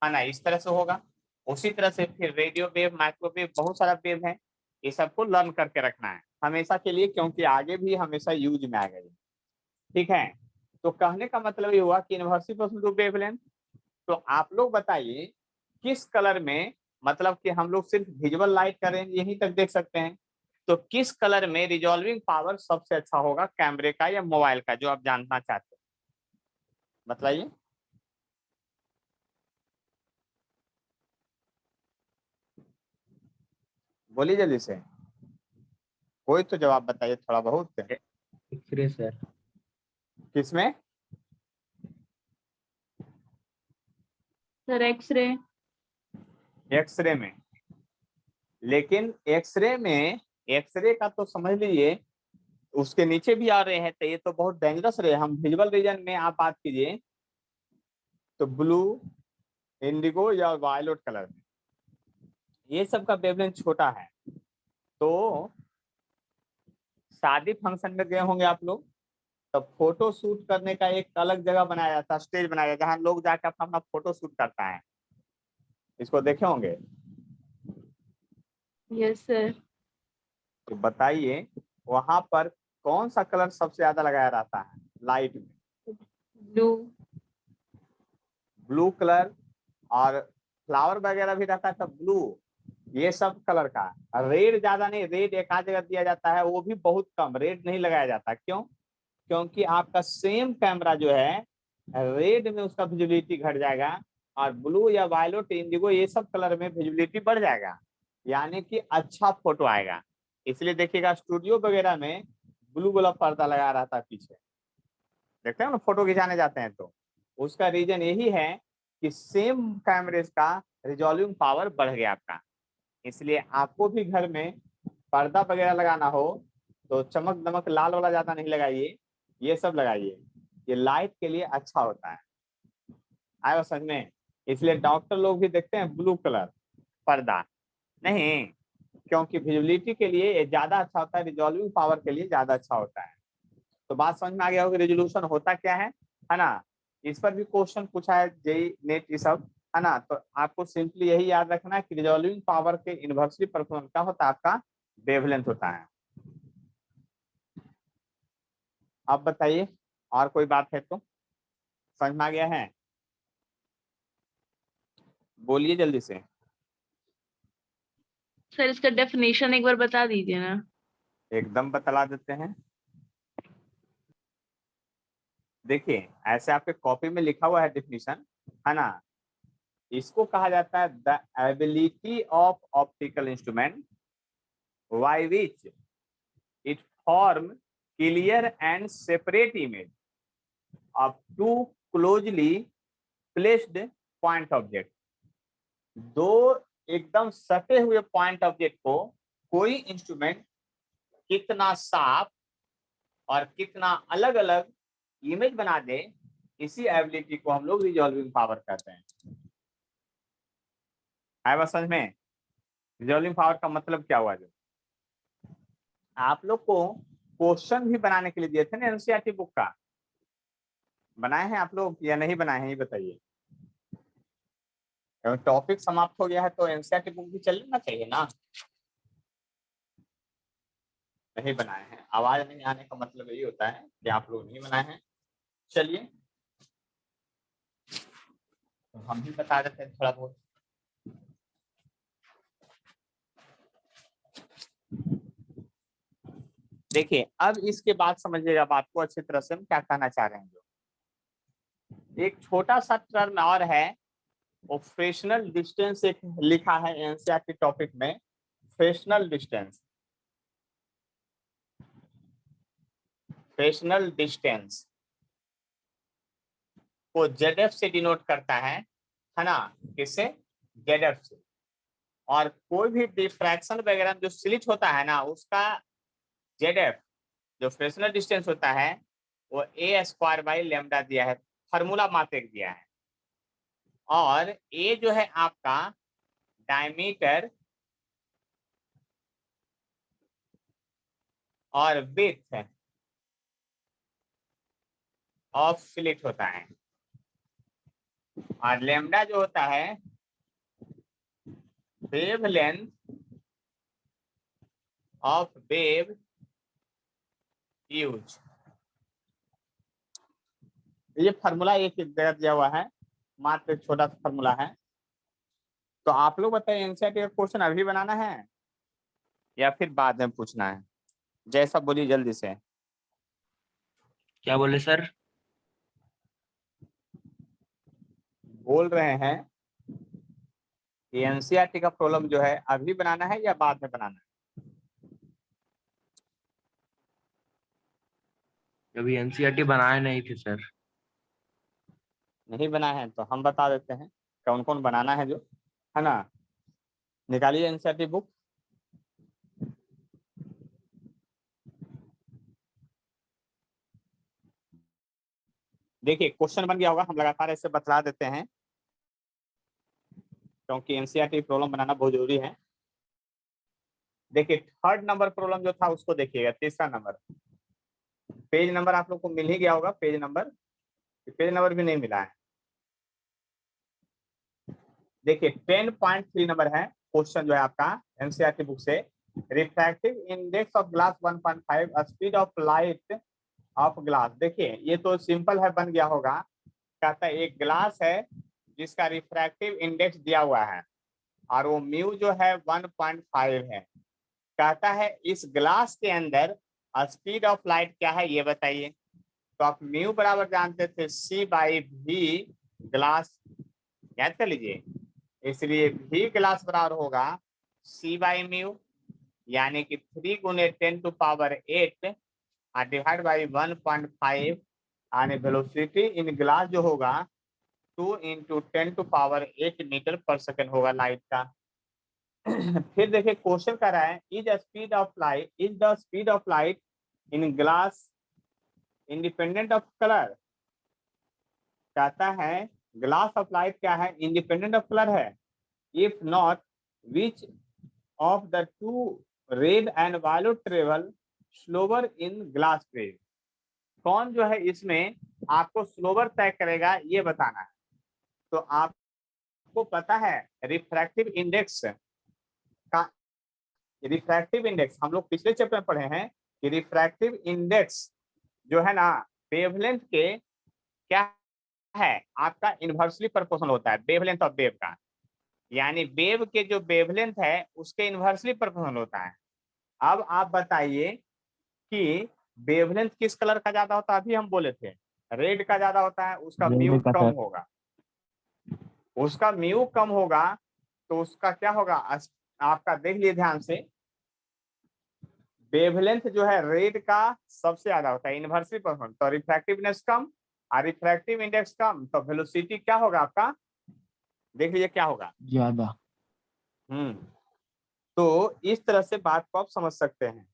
है ना। इस तरह से होगा। उसी तरह से फिर रेडियो वेव, माइक्रोवेव, बहुत सारा वेव है। ये सबको लर्न करके रखना है हमेशा के लिए, क्योंकि आगे भी हमेशा यूज में आएगा। ठीक है। तो कहने का मतलब ये हुआ कि इनवर्सली प्रोपोर्शनल टू वेवलेंथ। तो आप लोग बताइए किस कलर में, मतलब कि हम लोग सिर्फ विजुअल लाइट का रेंज यहीं तक देख सकते हैं, तो किस कलर में रिजॉल्विंग पावर सबसे अच्छा होगा, कैमरे का या मोबाइल का, जो आप जानना चाहते हैं बताइए। बोलिए जल्दी से, कोई तो जवाब बताइए थोड़ा बहुत। X-ray sir. किसमें? Sir X-ray. एक्सरे में। लेकिन एक्सरे का तो समझ लीजिए उसके नीचे भी आ रहे हैं, तो ये तो बहुत डेंजरस रहे। हम विजुअल रीजन में आप बात कीजिए तो ब्लू, इंडिगो या वायलेट कलर में, ये सब का वेवलेंथ छोटा है। तो शादी फंक्शन में गए होंगे आप लोग, तो फोटो शूट करने का एक अलग जगह बनाया जाता है, स्टेज बनाया जाता है, जहाँ लोग जाकर अपना फोटो शूट करता है। इसको देखे होंगे। Yes sir. तो बताइए वहां पर कौन सा कलर सबसे ज्यादा लगाया रहता है लाइट में? ब्लू। ब्लू कलर, और फ्लावर वगैरह भी रहता है तो ब्लू, ये सब कलर का। रेड ज्यादा नहीं, रेड एक आध जगह दिया जाता है, वो भी बहुत कम, रेड नहीं लगाया जाता। क्यों? क्योंकि आपका सेम कैमरा जो है रेड में उसका विजिबिलिटी घट जाएगा, और ब्लू या वायलेट इंडिगो ये सब कलर में विजिबिलिटी बढ़ जाएगा, यानी कि अच्छा फोटो आएगा। इसलिए देखिएगा स्टूडियो वगैरह में ब्लू वाला पर्दा लगा रहता है पीछे, देखते हैं ना फोटो खिंचाने जाते हैं तो। उसका रीजन यही है कि सेम कैमरे का रिजॉल्विंग पावर बढ़ गया आपका। इसलिए आपको भी घर में पर्दा वगैरह लगाना हो तो चमक दमक लाल वाला ज्यादा नहीं लगाइए, ये सब लगाइए, ये लाइट के लिए अच्छा होता है। आया समझ में? इसलिए डॉक्टर लोग भी देखते हैं ब्लू कलर पर्दा नहीं, क्योंकि विजिबिलिटी के लिए ये ज्यादा अच्छा होता है, रिजॉल्विंग पावर के लिए ज्यादा अच्छा होता है। तो बात समझ में आ गया होगा रेजोल्यूशन होता क्या है ना? इस पर भी क्वेश्चन पूछा है जेई नेट ये सब, है ना? तो आपको सिंपली यही याद रखना है कि रिजॉल्विंग पावर के इनवर्सली प्रोपोर्शनल क्या होता है, आपका वेवलेंथ होता है। अब बताइए और कोई बात है तो? समझ में आ गया है? बोलिए जल्दी से। सर इसका डेफिनेशन एक बार बता दीजिए ना। एकदम बतला देते हैं। देखिए ऐसे आपके कॉपी में लिखा हुआ है डिफिनीशन, है ना? इसको कहा जाता है the ability of optical instrument by which it form clear and separate image of two closely placed point object. दो एकदम सटे हुए पॉइंट ऑब्जेक्ट को कोई इंस्ट्रूमेंट कितना साफ और कितना अलग अलग इमेज बना दे, इसी एबिलिटी को हम लोग रिजॉल्विंग पावर कहते हैं। आया बात समझ में? रिजॉल्विंग पावर का मतलब क्या हुआ? जो आप लोग को क्वेश्चन भी बनाने के लिए दिए थे ना एनसीईआरटी बुक का, बनाए हैं आप लोग या नहीं बनाए हैं ये बताइए। टॉपिक समाप्त हो गया है तो एनसीईआरटी बुक भी चलना चाहिए ना। नहीं बनाए हैं, आवाज नहीं आने का मतलब यही होता है कि आप लोग नहीं बनाए हैं। चलिए तो हम भी बता देते हैं थोड़ा बहुत। देखिए अब इसके बाद समझिएगा बात को अच्छी तरह से, हम क्या कहना चाह रहे हैं। जो एक छोटा सा टर्म और है, वो फ्रेक्शनल डिस्टेंस एक लिखा है एनसीईआरटी टॉपिक में। फ्रेक्शनल डिस्टेंस, फ्रेक्शनल डिस्टेंस को जेडएफ से डिनोट करता है ना? किससे? जेडएफ से। और कोई भी डिफ्रैक्शन वगैरह जो स्लिट होता है ना, उसका जेडएफ जो फ्रेक्शनल डिस्टेंस होता है वो ए स्क्वायर बाई लेमडा दिया है, फार्मूला मात्र दिया है। और ए जो है आपका डायमीटर और विड्थ ऑफ स्लिट होता है, और लेमडा जो होता है वेवलेंथ ऑफ वेव यूज। ये फार्मूला एक जगह दिया हुआ है, मात्र एक छोटा सा फार्मूला है। तो आप लोग बताइए एनसीईआरटी का क्वेश्चन अभी बनाना है या फिर बाद में पूछना है? जैसा बोलिए जल्दी से। क्या बोले सर? बोल रहे हैं कि एनसीईआरटी का प्रॉब्लम जो है अभी बनाना है या बाद में बनाना है? अभी एनसीईआरटी बनाए नहीं थे सर। नहीं बनाए हैं तो हम बता देते हैं कौन कौन बनाना है, जो है ना? निकालिए एनसीईआरटी बुक। देखिए क्वेश्चन बन गया होगा, हम लगातार ऐसे बतला देते हैं क्योंकि एनसीईआरटी प्रॉब्लम बनाना बहुत जरूरी है। देखिए थर्ड नंबर प्रॉब्लम जो था उसको देखिएगा, तीसरा नंबर, पेज नंबर आप लोग को मिल ही गया होगा, पेज नंबर भी नहीं मिला है। देखिए 10.3 नंबर है क्वेश्चन जो है आपका एनसीईआरटी बुक से, refractive index of glass 1.5, speed of light of glass. देखिए ये तो सिंपल है, बन गया होगा। कहता है एक ग्लास है जिसका रिफ्रैक्टिव इंडेक्स दिया हुआ है और वो म्यू जो है 1.5 है। कहता है इस ग्लास के अंदर स्पीड ऑफ लाइट क्या है ये बताइए। तो आप म्यू बराबर जानते थे C/V ग्लास, याद कर लीजिए, इसलिए V ग्लास बराबर होगा C/म्यू, यानी कि 3 गुने 10⁸ और डिवाइड बाई 1.5 यानी वेलोसिटी इन ग्लास जो होगा 2 × 10⁸ मीटर पर सेकेंड होगा लाइट का। फिर देखिए क्वेश्चन कर रहा है is the speed of light in glass independent of colour. कहता है ग्लास ऑफ लाइट क्या है, इंडिपेंडेंट ऑफ कलर है। If not which of the two red and violet travel slower in glass frame. कौन जो है इसमें आपको स्लोवर तय करेगा ये बताना है। तो आपको पता है रिफ्रैक्टिव इंडेक्स का, रिफ्रैक्टिव इंडेक्स हम लोग पिछले चैप्टर में पढ़े हैं कि रिफ्रैक्टिव इंडेक्स जो है ना वेवलेंथ के क्या है, आपका इन्वर्सली प्रोपोर्शनल होता है वेवलेंथ ऑफ वेव का, यानी वेव के जो वेवलेंथ है उसके इन्वर्सली प्रोपोर्शनल होता है। अब आप बताइए कि वेवलेंथ किस कलर का ज्यादा होता है, अभी हम बोले थे रेड का ज्यादा होता है, उसका म्यू कम होगा, उसका म्यू कम होगा तो उसका क्या होगा, आपका देख लिए ध्यान से, वेवलेंथ जो है रेड का सबसे ज्यादा होता है इन्वर्सली प्रोपोर्शनल, तो रिफ्रैक्टिवनेस कम और रिफ्रैक्टिव इंडेक्स कम, तो वेलोसिटी क्या होगा आपका, देख लीजिए क्या होगा, ज्यादा। तो इस तरह से बात को आप समझ सकते हैं।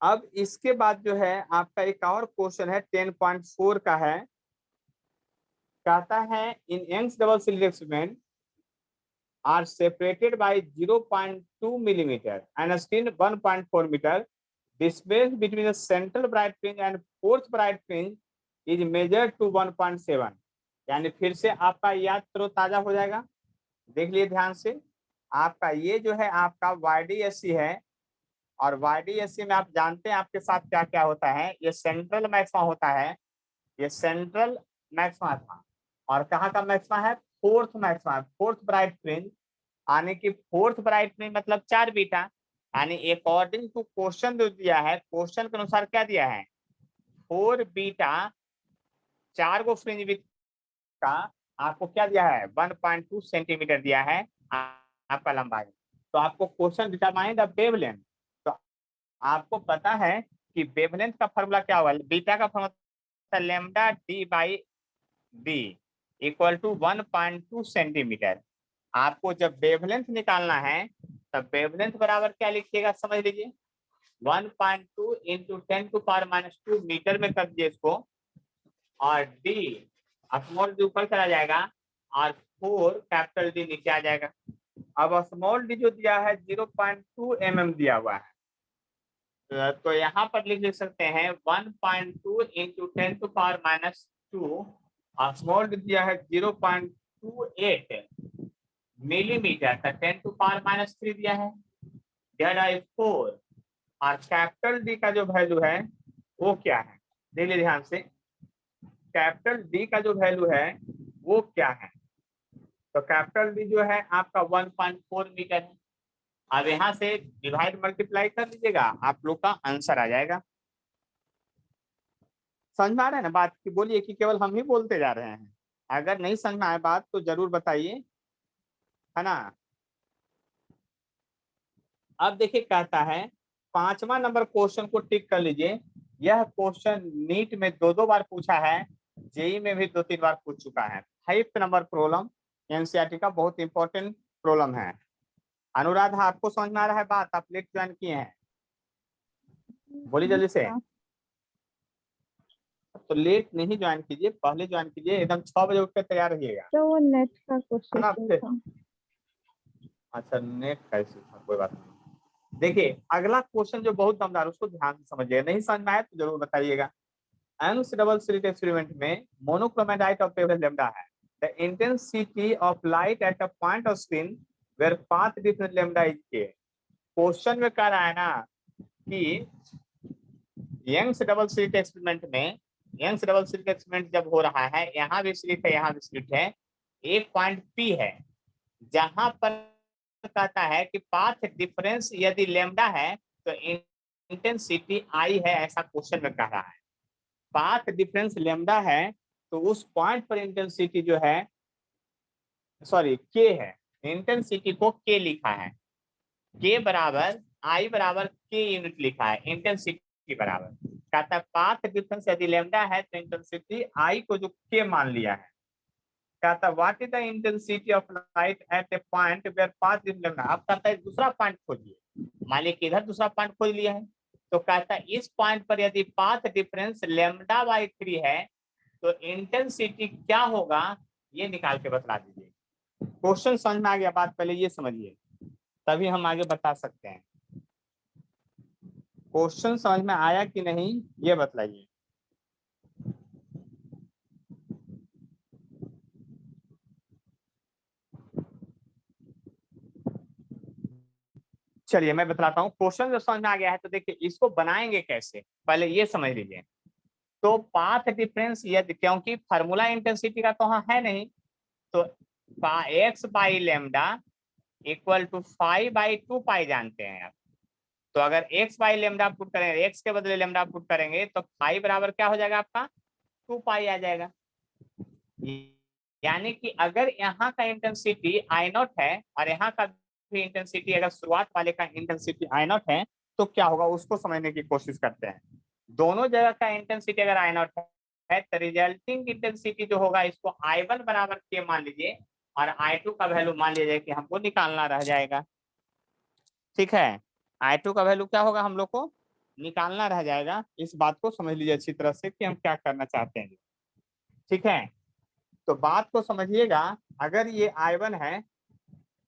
अब इसके बाद जो है आपका एक और क्वेश्चन है 10.4 का है। कहता है in Young's double slit experiment are separated by 0.2 millimeter and screened 1.4 meter. The space between the central bright fringe and fourth bright fringe is measured to 1.7। यानी फिर से आपका याद तरोताजा हो जाएगा, देख लिए ध्यान से। आपका ये जो है आपका YDSC है और YDSC में आप जानते हैं आपके साथ क्या क्या होता है, ये सेंट्रल मैक्सिमा होता है, ये सेंट्रल मैक्सिमा था और कहाँ का मैक्सिमा है, fourth maxima, fourth bright fringe, यानी कि फोर्थ ब्राइट फ्रिंज मतलब 4 बीटा, यानी अकॉर्डिंग टू क्वेश्चन जो दिया है, क्वेश्चन के अनुसार क्या दिया है 4 बीटा, 4 गो फ्रिंज विथ का आपको क्या दिया है 1.2 सेंटीमीटर दिया है आपका लंबाई। तो आपको क्वेश्चन डिटरमाइन द वेवलेंथ, तो आपको पता है कि वेवलेंथ का फॉर्मूला क्या होगा, बीटा का formula lambda d/b equal to 1.2 centimetre. आपको जब वेवलेंथ निकालना है तब वेवलेंथ बराबर क्या लिखिएगा, समझ लीजिए 1.2 × 10⁻² मीटर में कर दीजिए इसको, और d स्मॉल डी ऊपर चला जाएगा और 4 कैपिटल डी नीचे आ जाएगा। अब स्मॉल डी जो दिया है 0.2 mm दिया हुआ है, तो यहाँ पर लिख सकते हैं 1.2 × 10⁻², और स्मॉल डी दिया है 0.28 मिलीमीटर का 10⁻³ दिया है, डिवाइड 4, और कैपिटल डी का जो वैल्यू है वो क्या है, देख लीजिए ध्यान से, कैपिटल डी का जो वैल्यू है वो क्या है, तो कैपिटल डी जो है आपका 1.4 मीटर है। अब यहाँ से डिवाइड मल्टीप्लाई कर लीजिएगा, आप लोग का आंसर आ जाएगा। समझ में आ रहा है ना बात की, बोलिए कि केवल हम ही बोलते जा रहे हैं, अगर नहीं समझ में आए बात तो जरूर बताइए, है ना। अब देखिए कहता है 5वां नंबर क्वेश्चन को टिक कर लीजिए, यह क्वेश्चन नीट में 2 बार पूछा है, जेई में भी 2-3 बार पूछ चुका है। 5th नंबर प्रॉब्लम एनसीईआरटी का बहुत इंपॉर्टेंट प्रॉब्लम है। अनुराधा आपको समझ में आ रहा है बात, आप लेट ज्वाइन किए हैं, बोलिए जल्दी से। तो लेट नहीं ज्वाइन कीजिए, पहले ज्वाइन कीजिए, एकदम 6 बजे उठ कर तैयार रहिएगा। तो वो नेट का है ना। क्वेश्चन था। अच्छा नेट का इशू था, कोई बात नहीं। देखिए अगला क्वेश्चन जो बहुत दमदार, उसको ध्यान से समझिएगा, नहीं समझ में आया तो जरूर बताइएगा। एम्स डबल स्लिट एक्सपेरिमेंट में मोनोक्रोमेटाइट ऑफ वेवलेंथ लैम्डा है। The intensity of light at a point of screen where path difference lambda is K. Question में कह रहा है ना कि यंग्स डबल स्लिट एक्सपेरिमेंट में, यंग्स डबल स्लिट एक्सपेरिमेंट जब हो रहा है, यहाँ भी स्लिट है यहाँ भी स्लिट है, एक पॉइंट पी है जहां पर कहता है कि पाथ डिफरेंस यदि लैम्डा है तो इंटेंसिटी आई है, ऐसा क्वेश्चन में कह रहा है। पाथ डिफरेंस लैम्डा है तो उस पॉइंट पर इंटेंसिटी जो है, सॉरी के है, इंटेंसिटी को के लिखा है, के बराबर आई बराबर के यूनिट लिखा है, इंटेंसिटी बराबर कहता है पाथ डिफरेंस यदि लैम्डा है तो इंटेंसिटी आई को जो के मान लिया है, कहता है what is the intensity of light at a point where path difference lambda. अब कहता है दूसरा पॉइंट खोजिए, मान लीजिए कि इधर दूसरा पॉइंट खोज लिया है, तो कहता है इस पॉइंट पर यदि पाथ डिफरेंस लैम्डा बाई 3 है तो इंटेंसिटी क्या होगा, ये निकाल के बता दीजिए। क्वेश्चन समझ में आ गया बात, पहले ये समझिए तभी हम आगे बता सकते हैं। क्वेश्चन समझ में आया कि नहीं ये बतलाइए। चलिए मैं बतलाता हूँ। क्वेश्चन जब समझ में आ गया है तो देखिए इसको बनाएंगे कैसे, पहले ये समझ लीजिए। तो पाथ डिफरेंस यदि, क्योंकि फार्मूला इंटेंसिटी का तो हाँ है नहीं, तो x by lambda equal to 5/2 pi जानते हैं आप। तो अगर x बाई लेमडा पुट करेंगे, x के बदले लेमडा पुट करेंगे तो 5 बराबर क्या हो जाएगा आपका 2 पाई आ जाएगा। यानी कि अगर यहाँ का इंटेंसिटी आई नॉट है और यहाँ का भी इंटेंसिटी, अगर शुरुआत वाले का इंटेंसिटी आई नॉट है तो क्या होगा उसको समझने की कोशिश करते हैं। दोनों जगह का इंटेंसिटी अगर आई नॉट है तो रिजल्टिंग इंटेंसिटी जो होगा इसको I1 बराबर के मान लीजिए और I2 का वैल्यू मान लीजिए कि हमको निकालना रह जाएगा। ठीक है, I2 का वैल्यू क्या होगा हम लोग को निकालना रह जाएगा। इस बात को समझ लीजिए अच्छी तरह से कि हम क्या करना चाहते हैं। ठीक है, तो बात को समझिएगा। अगर ये I1 है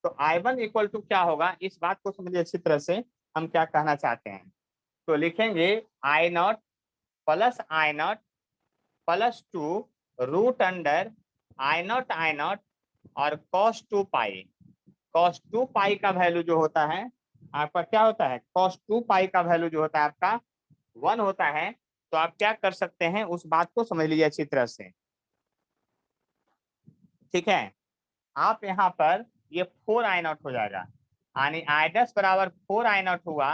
तो I1 इक्वल टू क्या होगा, इस बात को समझिए अच्छी तरह से हम क्या कहना चाहते हैं। तो लिखेंगे I0 plus I0 plus 2 root under I0 और cos 2 पाई। cos 2 पाई का वैल्यू जो होता है आपका क्या होता है, cos 2 पाई का वैल्यू जो होता है आपका 1 होता है। तो आप क्या कर सकते हैं उस बात को समझ लीजिए अच्छी तरह से। ठीक है, आप यहाँ पर ये 4I0 हो जाएगा, यानी I' बराबर 4I0 हुआ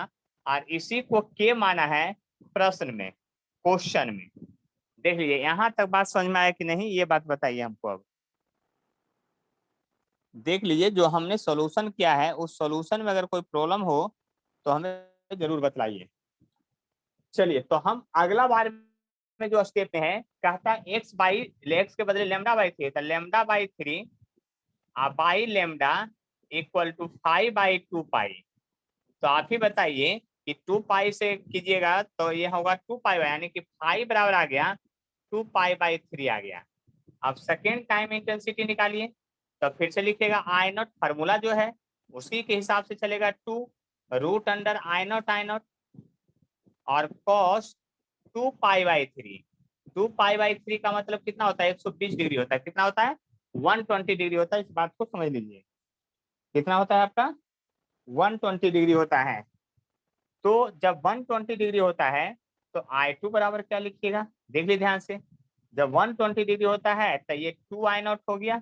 और इसी को के माना है प्रश्न में, क्वेश्चन में। देख लीजिए यहाँ तक बात समझ में आया कि नहीं, ये बात बताइए हमको। अब देख लीजिए जो हमने सॉल्यूशन किया है उस सॉल्यूशन में अगर कोई प्रॉब्लम हो तो हमें जरूर बताइए। चलिए तो हम अगला बार में जो स्टेप में है, कहता है एक्स बाई एक्स के बदले लेमडा बाई 3, तो lambda by 3 by lambda equal to 5/2 pi. तो आप ही बताइए कि 2 पाई से कीजिएगा तो ये होगा 2 पाई, यानी कि 5 बराबर आ गया 2 पाई/3 आ गया। अब सेकेंड टाइम इंटेंसिटी निकालिए, तो फिर से लिखिएगा I0 फार्मूला जो है उसी के हिसाब से चलेगा 2 रूट अंडर I0 और cos 2 पाई/3। 2 पाई/3 का मतलब कितना होता है, 120 डिग्री होता है। कितना होता है, 120 डिग्री होता है। इस बात को समझ लीजिए, कितना होता है आपका 120 डिग्री होता है। तो जब 120 डिग्री होता है तो I2 बराबर क्या लिखिएगा, देख लीजिए ध्यान से। जब 120 डिग्री होता है तो ये 2I0 हो गया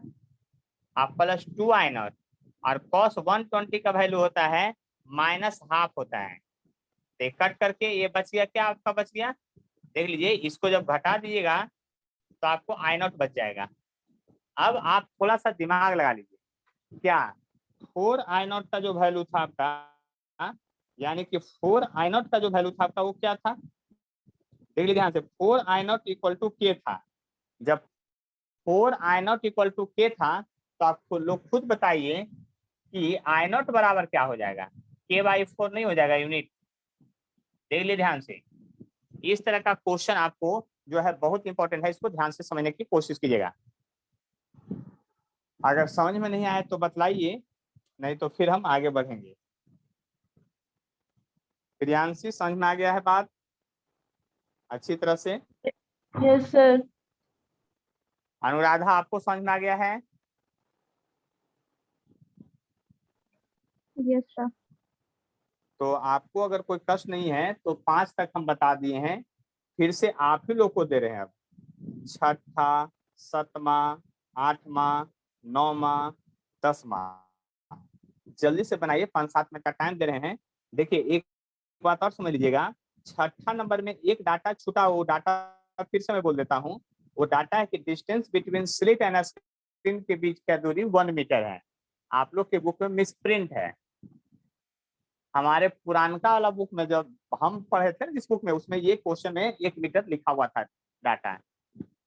आप प्लस 2I0 और cos 120 का वैल्यू होता है -½ होता है। तो कट करके ये बच गया, क्या आपका बच गया, देख लीजिए। इसको जब घटा दीजिएगा तो आपको I0 बच जाएगा। अब आप थोड़ा सा दिमाग लगा लीजिए, क्या 4I0 का जो वैल्यू था आपका, यानी कि 4I0 का जो वैल्यू था आपका वो क्या था, देख लीजिए ध्यान से। 4I0 इक्वल टू के था। जब 4I0 इक्वल टू के था तो आपको लोग खुद बताइए कि I0 बराबर क्या हो जाएगा, k/4 नहीं हो जाएगा यूनिट। देख लीजिए ध्यान से, इस तरह का क्वेश्चन आपको जो है बहुत इंपॉर्टेंट है, इसको ध्यान से समझने की कोशिश कीजिएगा। अगर समझ में नहीं आए तो बतलाइए, नहीं तो फिर हम आगे बढ़ेंगे। प्रियांशी समझ में आ गया है बात अच्छी तरह से? Yes sir. अनुराधा आपको समझ में आ गया है? Yes sir. तो आपको अगर कोई कष्ट नहीं है तो 5 तक हम बता दिए हैं, फिर से आप ही लोग को दे रहे हैं। अब छठा, सतमा, आठवां, नौवां, 10वां, जल्दी से बनाइए, 5-7 मिनट का टाइम दे रहे हैं। देखिए एक बात और समझ लीजिएगा, छठा नंबर में एक डाटा छूटा, वो डाटा फिर से मैं बोल देता हूँ। वो डाटा है कि distance between slit and screen के बीच का दूरी 1 मीटर है। आप लोग के बुक में मिसप्रिंट है। हमारे पुरानका वाला बुक में जब हम पढ़े थे जिस बुक में, उसमें ये क्वेश्चन में 1 मीटर लिखा हुआ था डाटा,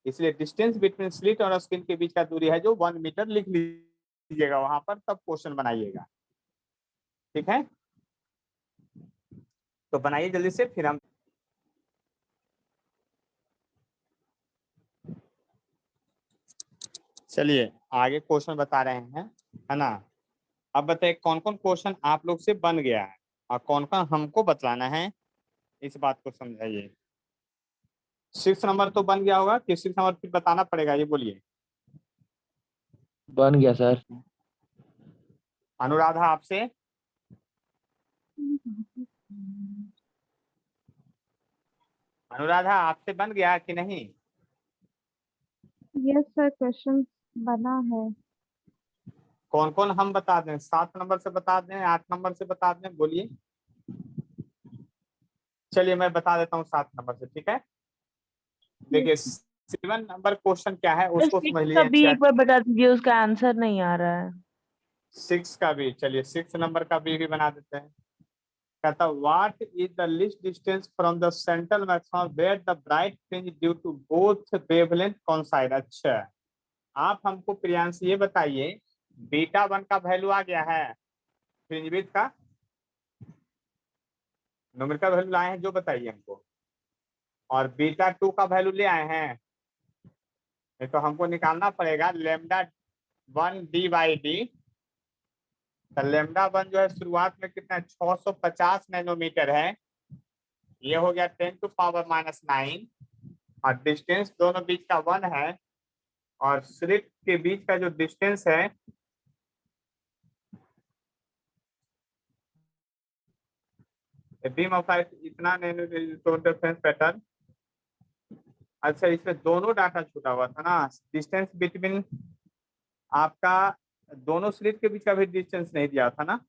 इसलिए डिस्टेंस बिटवीन स्लिट और स्क्रीन के बीच का दूरी है जो 1 मीटर लिख लीजिएगा वहां पर, तब क्वेश्चन बनाइएगा। ठीक है, तो बनाइए जल्दी से, फिर हम चलिए आगे क्वेश्चन बता रहे हैं, है ना। अब बताइए कौन कौन क्वेश्चन आप लोग से बन गया है और कौन कौन हमको बतलाना है, इस बात को समझाइए। 6 नंबर तो बन गया होगा कि 6 नंबर फिर बताना पड़ेगा, ये बोलिए। बन गया सर। अनुराधा आपसे? अनुराधा आपसे बन गया कि नहीं? यस सर, क्वेश्चन बना है। कौन कौन हम बता दें? 7 नंबर से बता दें, 8 नंबर से बता दें, बोलिए। चलिए मैं बता देता हूँ 7 नंबर से, ठीक है। देखिए 7 नंबर क्वेश्चन क्या है उसको समझ 6 का लीजिए। भी एक बार बता दीजिए, उसका आंसर नहीं आ रहा है। 6 का भी, चलिए 6 नंबर का भी बना देते हैं। कहता what is the least distance from the central maximum where the bright fringe due to both wavelength coincide. अच्छा, आप हमको प्रियांश ये बताइए, बीटा 1 का वैल्यू आ गया है, फ्रिंज विड्थ का न्यूमेरिकल वैल्यू लाए हैं जो, बताइए हमको। और बीटा 2 का वैल्यू ले आए हैं, नहीं तो हमको निकालना पड़ेगा लेमडा 1 डी बाई डी। तो लेमडा 1 जो है शुरुआत में कितना 650 नैनोमीटर है, ये हो गया 10⁻⁹ और डिस्टेंस दोनों बीच का 1 है, और स्लिट के बीच का जो डिस्टेंस है बीम ऑफ लाइट इतना डिफरेंस पैटर्न। अच्छा, इसमें दोनों डाटा छूटा हुआ था ना, डिस्टेंस बिटवीन आपका दोनों स्लिट के बीच का भी डिस्टेंस नहीं दिया था ना।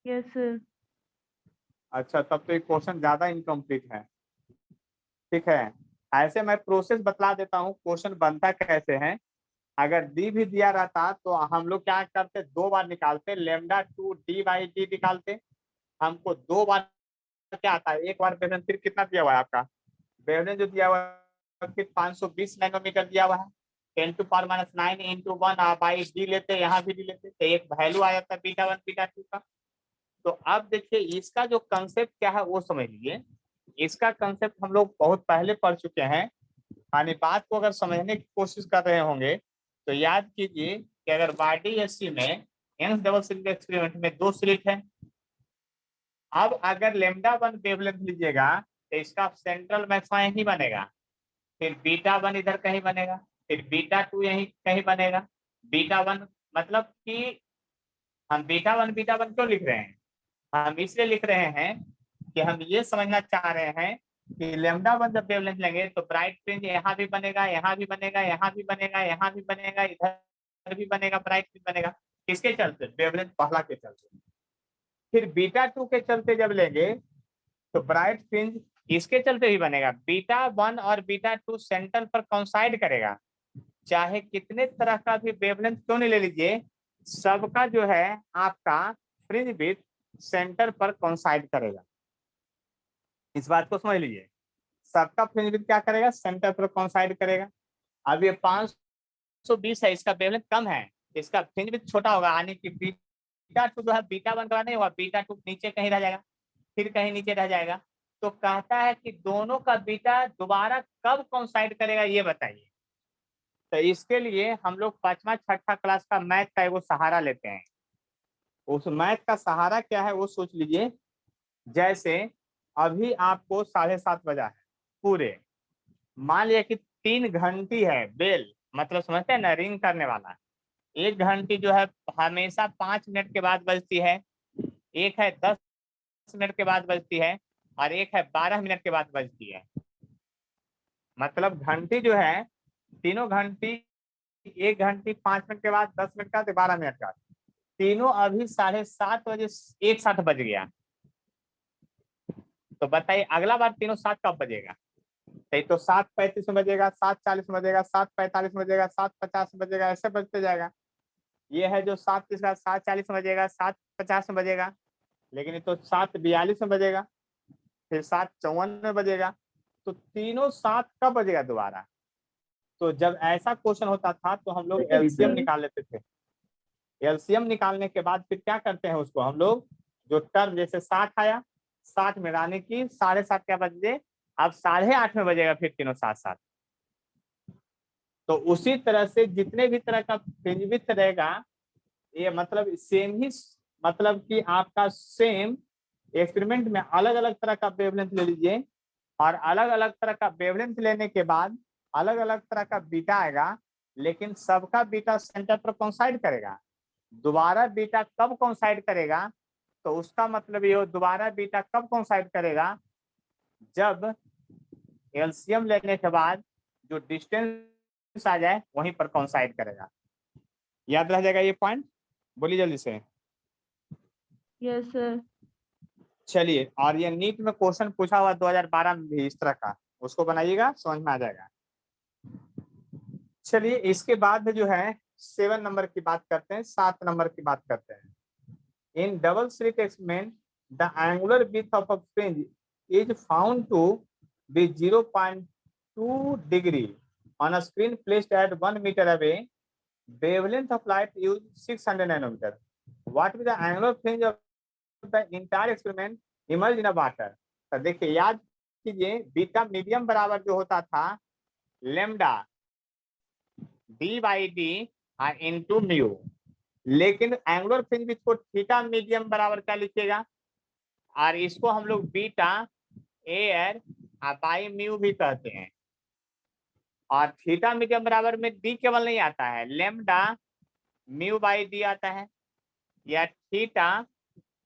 Yes sir. अच्छा, तब तो एक क्वेश्चन ज्यादा इनकम्प्लीट है। ठीक है, ऐसे मैं प्रोसेस बतला देता हूँ क्वेश्चन बनता कैसे है। अगर डी भी दिया रहता तो हम लोग क्या करते, 2 बार निकालते, लेमडा 2 डी बाई डी निकालते। हमको 2 बार क्या आता है, एक बार वेवलेंथ फिर कितना दिया हुआ है आपका, वेवलेंथ जो दिया हुआ है फिर 520 नैनोमीटर दिया हुआ है, 10⁻⁹ इंटू 1 बाई डी लेते, यहाँ भी डी लेते, तो एक वैल्यू आ जाता है बीटा 1 बीटा 2 का। तो अब देखिए इसका जो कंसेप्ट क्या है वो समझ लीजिए। इसका कंसेप्ट हम लोग बहुत पहले पढ़ चुके हैं, यानी बात को अगर समझने की कोशिश कर रहे होंगे तो याद कीजिए कि अगर YDSC में यंग्स डबल स्लिट एक्सपेरिमेंट में 2 स्लिट है। अब अगर लेमडा 1 वेवलेंथ लीजिएगा तो इसका सेंट्रल मैक्सिमा यही बनेगा, फिर बीटा 1 इधर कहीं बनेगा, फिर बीटा 2 यहीं कहीं बनेगा। बीटा 1 मतलब कि हम बीटा 1 क्यों लिख रहे हैं, हम इसलिए लिख रहे हैं कि हम ये समझना चाह रहे हैं कि लेमडा 1 जब वेवलेंथ लेंगे तो ब्राइट फ्रिंज यहाँ भी बनेगा, यहाँ भी बनेगा, यहाँ भी बनेगा, यहाँ भी बनेगा, इधर भी बनेगा, ब्राइट फ्रिंज बनेगा। किसके चलते, वेवलेंथ पहला के चलते। फिर बीटा 2 के चलते जब लेंगे तो ब्राइट फ्रिंज इसके चलते भी बनेगा। बीटा 1 और बीटा 2 सेंटर पर कोइंसाइड करेगा, चाहे कितने तरह का भी वेवलेंथ क्यों नहीं ले लीजिए, सबका जो है आपका फ्रिंज विड्थ सेंटर पर कोइंसाइड करेगा। इस बात को समझ लीजिए, सबका फ्रिंज विड्थ क्या करेगा, सेंटर पर कोइंसाइड करेगा। अब ये 520 है, इसका वेवलेंथ कम है, इसका फ्रिंज विड्थ छोटा होगा, यानी कि बीटा 2 जो है बीटा 1 का नहीं होगा, बीटा 2 नीचे कहीं रह जाएगा, फिर कहीं नीचे रह जाएगा। तो कहता है कि दोनों का बीटा दोबारा कब कोइंसाइड करेगा ये बताइए। तो इसके लिए हम लोग 5वां 6ठा क्लास का मैथ का एगो सहारा लेते हैं। उस मैथ का सहारा क्या है वो सोच लीजिए। जैसे अभी आपको 7:30 बजा है पूरे, मान लिया कि 3 घंटी है बेल, मतलब समझते हैं ना, रिंग करने वाला। एक घंटी जो है हमेशा 5 मिनट के बाद बजती है, एक है 10 मिनट के बाद बजती है, और एक है 12 मिनट के बाद बजती है। मतलब घंटी जो है तीनों घंटी, एक घंटी 5 मिनट के बाद, 10 मिनट का, 12 मिनट का, तीनों अभी 7:30 बजे एक साथ बज गया। तो बताइए अगला बार तीनों साथ कब बजेगा? तो 7:35 में बजेगा, 7:40 में बजेगा, 7:45 में बजेगा, 7:50 में बजेगा, ऐसे बजते जाएगा। ये है जो 7:30 का 7:40 में बजेगा, 7:50 में बजेगा, लेकिन ये तो 7:42 में बजेगा, फिर 7:54 में बजेगा। तो तीनों साथ कब बजेगा दोबारा? तो जब ऐसा क्वेश्चन होता था तो हम लोग एलसीएम निकाल लेते थे। एलसीएम निकालने के बाद फिर क्या करते हैं, उसको हम लोग जो टर्म, जैसे 60 आया, 60 में रानी की 7:30 क्या बजे, अब 8:30 में बजेगा फिर तीनों साथ साथ। तो उसी तरह से जितने भी तरह का फ्रिंज रहेगा, ये मतलब सेम ही, मतलब कि आपका सेम एक्सपेरिमेंट में अलग अलग तरह का वेवलेंथ ले लीजिए, और अलग अलग तरह का वेवलेंथ लेने के बाद अलग अलग तरह का बीटा आएगा, लेकिन सबका बीटा सेंटर पर कोइंसाइड करेगा। दोबारा बीटा कब कोइंसाइड करेगा? तो उसका मतलब ये दोबारा बीटा कब कोइंसाइड करेगा? जब एलसीएम लेने के बाद जो डिस्टेंस आ जाए वहीं पर कोइंसाइड करेगा। याद रह जाएगा ये पॉइंट? बोलिए जल्दी से। Yes sir. चलिए, और ये नीट में क्वेश्चन पूछा हुआ 2012 में भी इस तरह का, उसको बनाइएगा, समझ में आ जाएगा। चलिए इसके बाद जो है 7 नंबर की बात करते हैं, 7 नंबर की बात करते हैं। In double slit experiment the angular width of a fringe is found to be 0.2 degree on a screen placed at 1 metre away, wavelength of light used 600 nanometer. What is the angular fringe of the entire experiment emerged in a water? तो देखिए याद कीजिए, बीटा मीडियम बराबर जो होता था lambda D by D into mu, लेकिन एंगुलर फ्रिंज विड्थ को थीटा मीडियम बराबर क्या लिखिएगा, और इसको हम लोग बीटा एयर बाई म्यू भी कहते हैं। और थीटा मीडियम बराबर में डी केवल नहीं आता है, लेमडा म्यू बाई डी आता है, या थीटा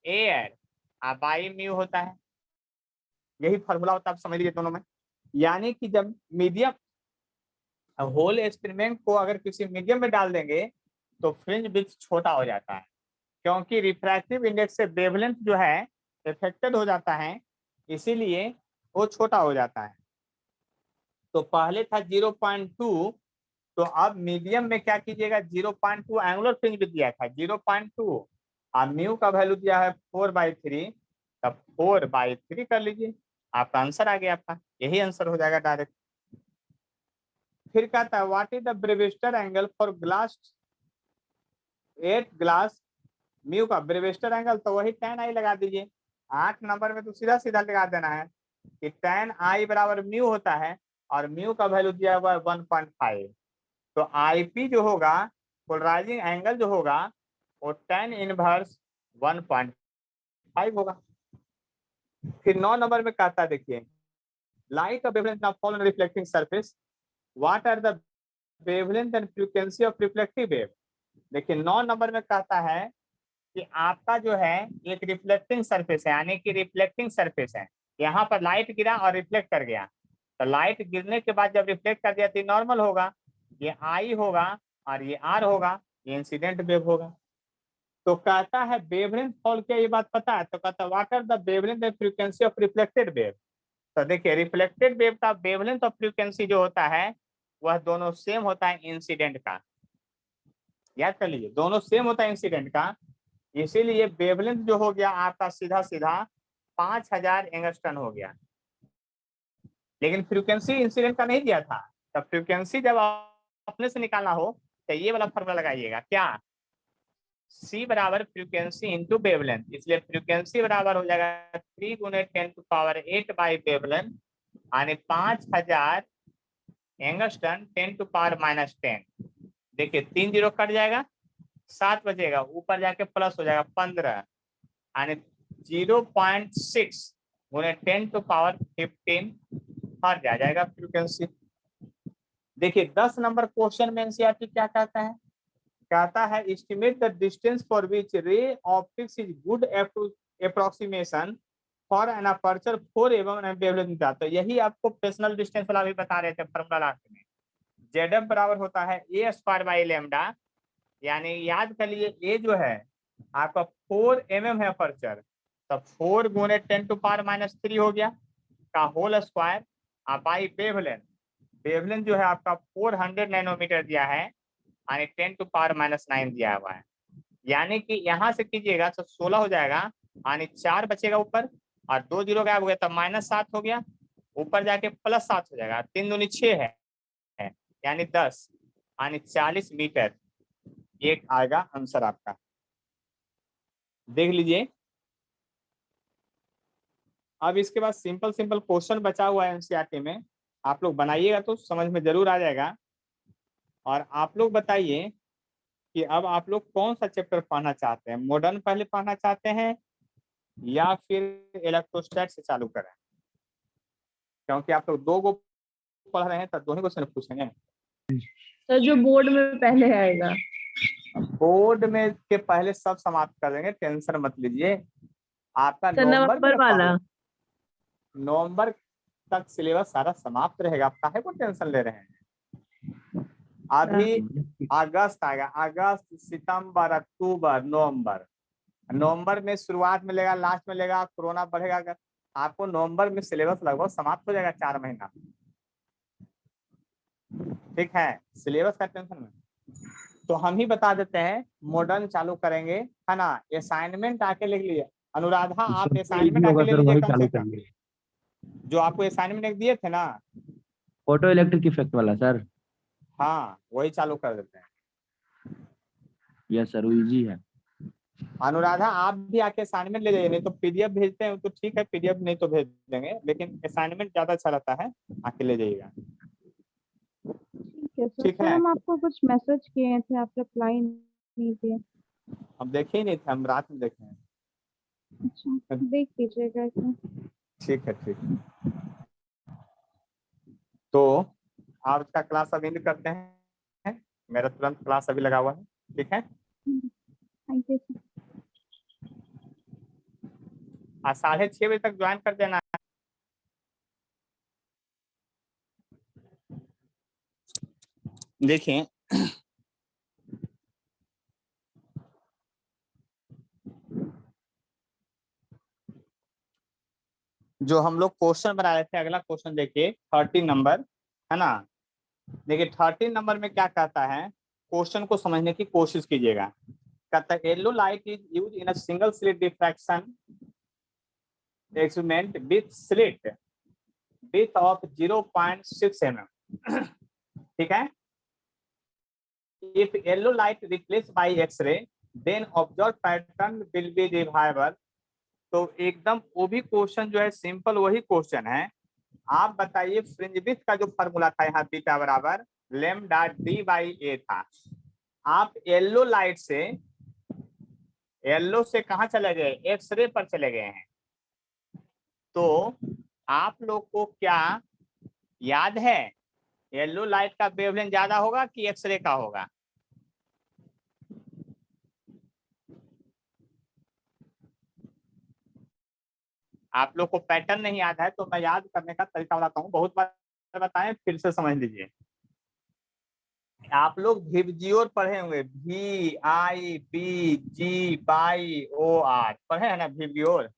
एयर बाई म्यू होता है। यही फॉर्मूला होता है, आप समझ लीजिए दोनों में। यानी कि जब मीडियम होल एक्सपेरिमेंट को अगर किसी मीडियम में डाल देंगे तो फ्रिंज विड्थ छोटा हो जाता है, क्योंकि रिफ्रैक्टिव इंडेक्स से वेवलेंथ जो है इफेक्टेड हो जाता है, इसीलिए वो छोटा हो जाता है। तो पहले था 0.2, तो अब मीडियम में क्या कीजिएगा, 0.2 एंगुलर फ्रिंज विड्थ दिया था 0.2, और म्यू का वैल्यू दिया है 4/3, तब 4/3 कर लीजिए, आपका आंसर आ गया, आपका यही आंसर हो जाएगा डायरेक्ट। फिर कहता है what is the Brewster angle for glass 8 glass, mu का ब्रेविस्टर एंगल तो वही tan i लगा दीजिए। 8 नंबर में तो सीधा सीधा लगा देना है कि tan i बराबर म्यू होता है, और म्यू का वैल्यू दिया हुआ है 1.5। तो आईपी जो होगा, पोलराइजिंग एंगल जो होगा, वो tan इनवर्स 1.5 होगा। फिर 9 नंबर में कहता है, देखिए light of wavelength of fall on reflecting surface, what are the wavelength and frequency of reflective wave. देखिए 9 नंबर में कहता है कि आपका जो है एक रिफ्लेक्टिंग सरफेस है, यानी कि रिफ्लेक्टिंग सरफेस है, यहाँ पर लाइट गिरा और रिफ्लेक्ट कर गया, तो लाइट गिरने के बाद जब रिफ्लेक्ट कर दिया तो नॉर्मल होगा, ये आई होगा और ये आर होगा, ये इंसिडेंट वेव होगा। तो कहता है वेवलेंथ फॉल, क्या ये बात पता है? तो कहता है what are the wavelength and frequency of reflected wave. तो देखिए रिफ्लेक्टेड वेव का वेवलेंथ और फ्रीक्वेंसी जो होता है वह दोनों सेम होता है इंसिडेंट का, याद कर लीजिए, दोनों सेम होता है इंसिडेंट का, इसीलिए वेवलेंथ जो हो गया आपका सीधा सीधा 5000 एंगस्ट्रॉन हो गया। लेकिन फ्रीक्वेंसी इंसिडेंट का नहीं दिया था, तब फ्रीक्वेंसी जब अपने से निकालना हो तो ये वाला फॉर्मूला लगाइएगा, क्या, C बराबर फ्रीक्वेंसी इंटू वेवलेंथ, इसलिए फ्रीक्वेंसी बराबर हो जाएगा 3 × 10⁸ बाई वेवलेंथ, यानी 5000 एंगस्टन 10⁻⁻10। देखिए 3 0 कट जाएगा, 7 बचेगा, ऊपर जाके प्लस हो जाएगा 15, यानी 0.6 गुणे 10⁻15 हट जाएगा फ्रीक्वेंसी। देखिए 10 नंबर क्वेश्चन में एनसीईआरटी क्या कहता है, कहता है estimate the distance for which ray optics is good approximation for an aperture 4 एवं वेवलेंथ। तो यही आपको फ्रेसनल डिस्टेंस वाला भी बता रहे थे फॉर्मूला लास्ट में। जेडएफ बराबर होता है ए स्क्वायर बाई लैम्डा, यानी याद कर लिए ए जो है आपका 4 mm है अपर्चर, तो 4 गुणे 10⁻³ हो गया का hole square, by wavelength. Wavelength जो है आपका 400 नैनोमीटर दिया है, यानी 10⁻⁹ दिया हुआ है। यानी कि यहाँ से कीजिएगा तो 16 हो जाएगा, यानी 4 बचेगा ऊपर और 2 0 गायब हो गया, तब -7 हो गया, ऊपर जाके +7 हो जाएगा, 3 दूनी 6 है, यानी 10, यानी 40 मीटर एक आएगा आंसर आपका। देख लीजिए। अब इसके बाद सिंपल क्वेश्चन बचा हुआ है एनसीईआरटी में, आप लोग बनाइएगा तो समझ में जरूर आ जाएगा। और आप लोग बताइए कि अब आप लोग कौन सा चैप्टर पढ़ना चाहते हैं, मॉडर्न पहले पढ़ना चाहते हैं या फिर इलेक्ट्रोस्टैट से चालू करें, क्योंकि आप लोग 2 गो पढ़ रहे हैं तो दोनों क्वेश्चन पूछेंगे। सर जो बोर्ड में पहले आएगा। बोर्ड में के पहले सब समाप्त कर देंगे, टेंशन मत लीजिए। आपका सर नवंबर वाला नवंबर तक सिलेबस सारा समाप्त रहेगा, आप काहे को टेंशन ले रहे हैं। अभी अगस्त आएगा, अगस्त सितंबर अक्टूबर नवंबर, नवंबर में शुरुआत में लेगा, लास्ट में लेगा, कोरोना बढ़ेगा, अगर आपको नवंबर में सिलेबस लगभग समाप्त हो जाएगा 4 महीना। ठीक है, सिलेबस का टेंशन में तो हम ही बता देते हैं, मॉडर्न चालू करेंगे, है ना। असाइनमेंट आके लिख लीजिए, अनुराधा आप असाइनमेंट आके ले लीजिए कम से कम, जो आपको असाइनमेंट दिए थे ना, फोटो इलेक्ट्रिक इफेक्ट वाला सर। हाँ वही चालू कर देते हैं। यस सर, वो इजी है। अनुराधा आप भी आके असाइनमेंट ले जाइए, नहीं तो पीडीएफ भेजते हैं तो ठीक है, पीडीएफ नहीं तो भेज देंगे, लेकिन असाइनमेंट ज्यादा अच्छा रहता है, आके ले जाइएगा। ठीक है सर। ठीक सर है, हम आपको कुछ मैसेज किए थे, आप रिप्लाई नहीं दिए। हम देखे ही नहीं थे, हम रात में देखे हैं। अच्छा देख लीजिएगा इसे। ठीक है, ठीक है। तो आज का क्लास अब एंड करते हैं, मेरा तुरंत क्लास अभी लगा हुआ है। ठीक है, थैंक यू सर। आज 6:30 बजे तक ज्वाइन कर देना है। देखिए जो हम लोग क्वेश्चन बना रहे थे, अगला क्वेश्चन देखिए 13 नंबर, है ना। देखिए 13 नंबर में क्या कहता है, क्वेश्चन को समझने की कोशिश कीजिएगा। कहता है yellow light is use in a single slit diffraction experiment with slit width of 0.6 mm। ठीक है, if yellow light replaced by x-ray then observed pattern will be revival। तो एकदम वो भी क्वेश्चन जो है सिंपल वही क्वेश्चन है। आप बताइए फ्रिंज विड्थ का जो फॉर्मूला था यहाँ बीटा बराबर लैम्डा डी बाई ए था। आप येलो लाइट से, येलो से कहाँ चले गए, एक्सरे पर चले गए हैं। तो आप लोग को क्या याद है, येलो लाइट का वेवलेंथ ज्यादा होगा कि एक्सरे का होगा। आप लोग को पैटर्न नहीं याद है तो मैं याद करने का तरीका बताता हूँ, बहुत बार बताएं, फिर से समझ लीजिए। आप लोग भिवजियोर पढ़े होंगे, VIBGY पढ़े हैं ना भिवजियोर।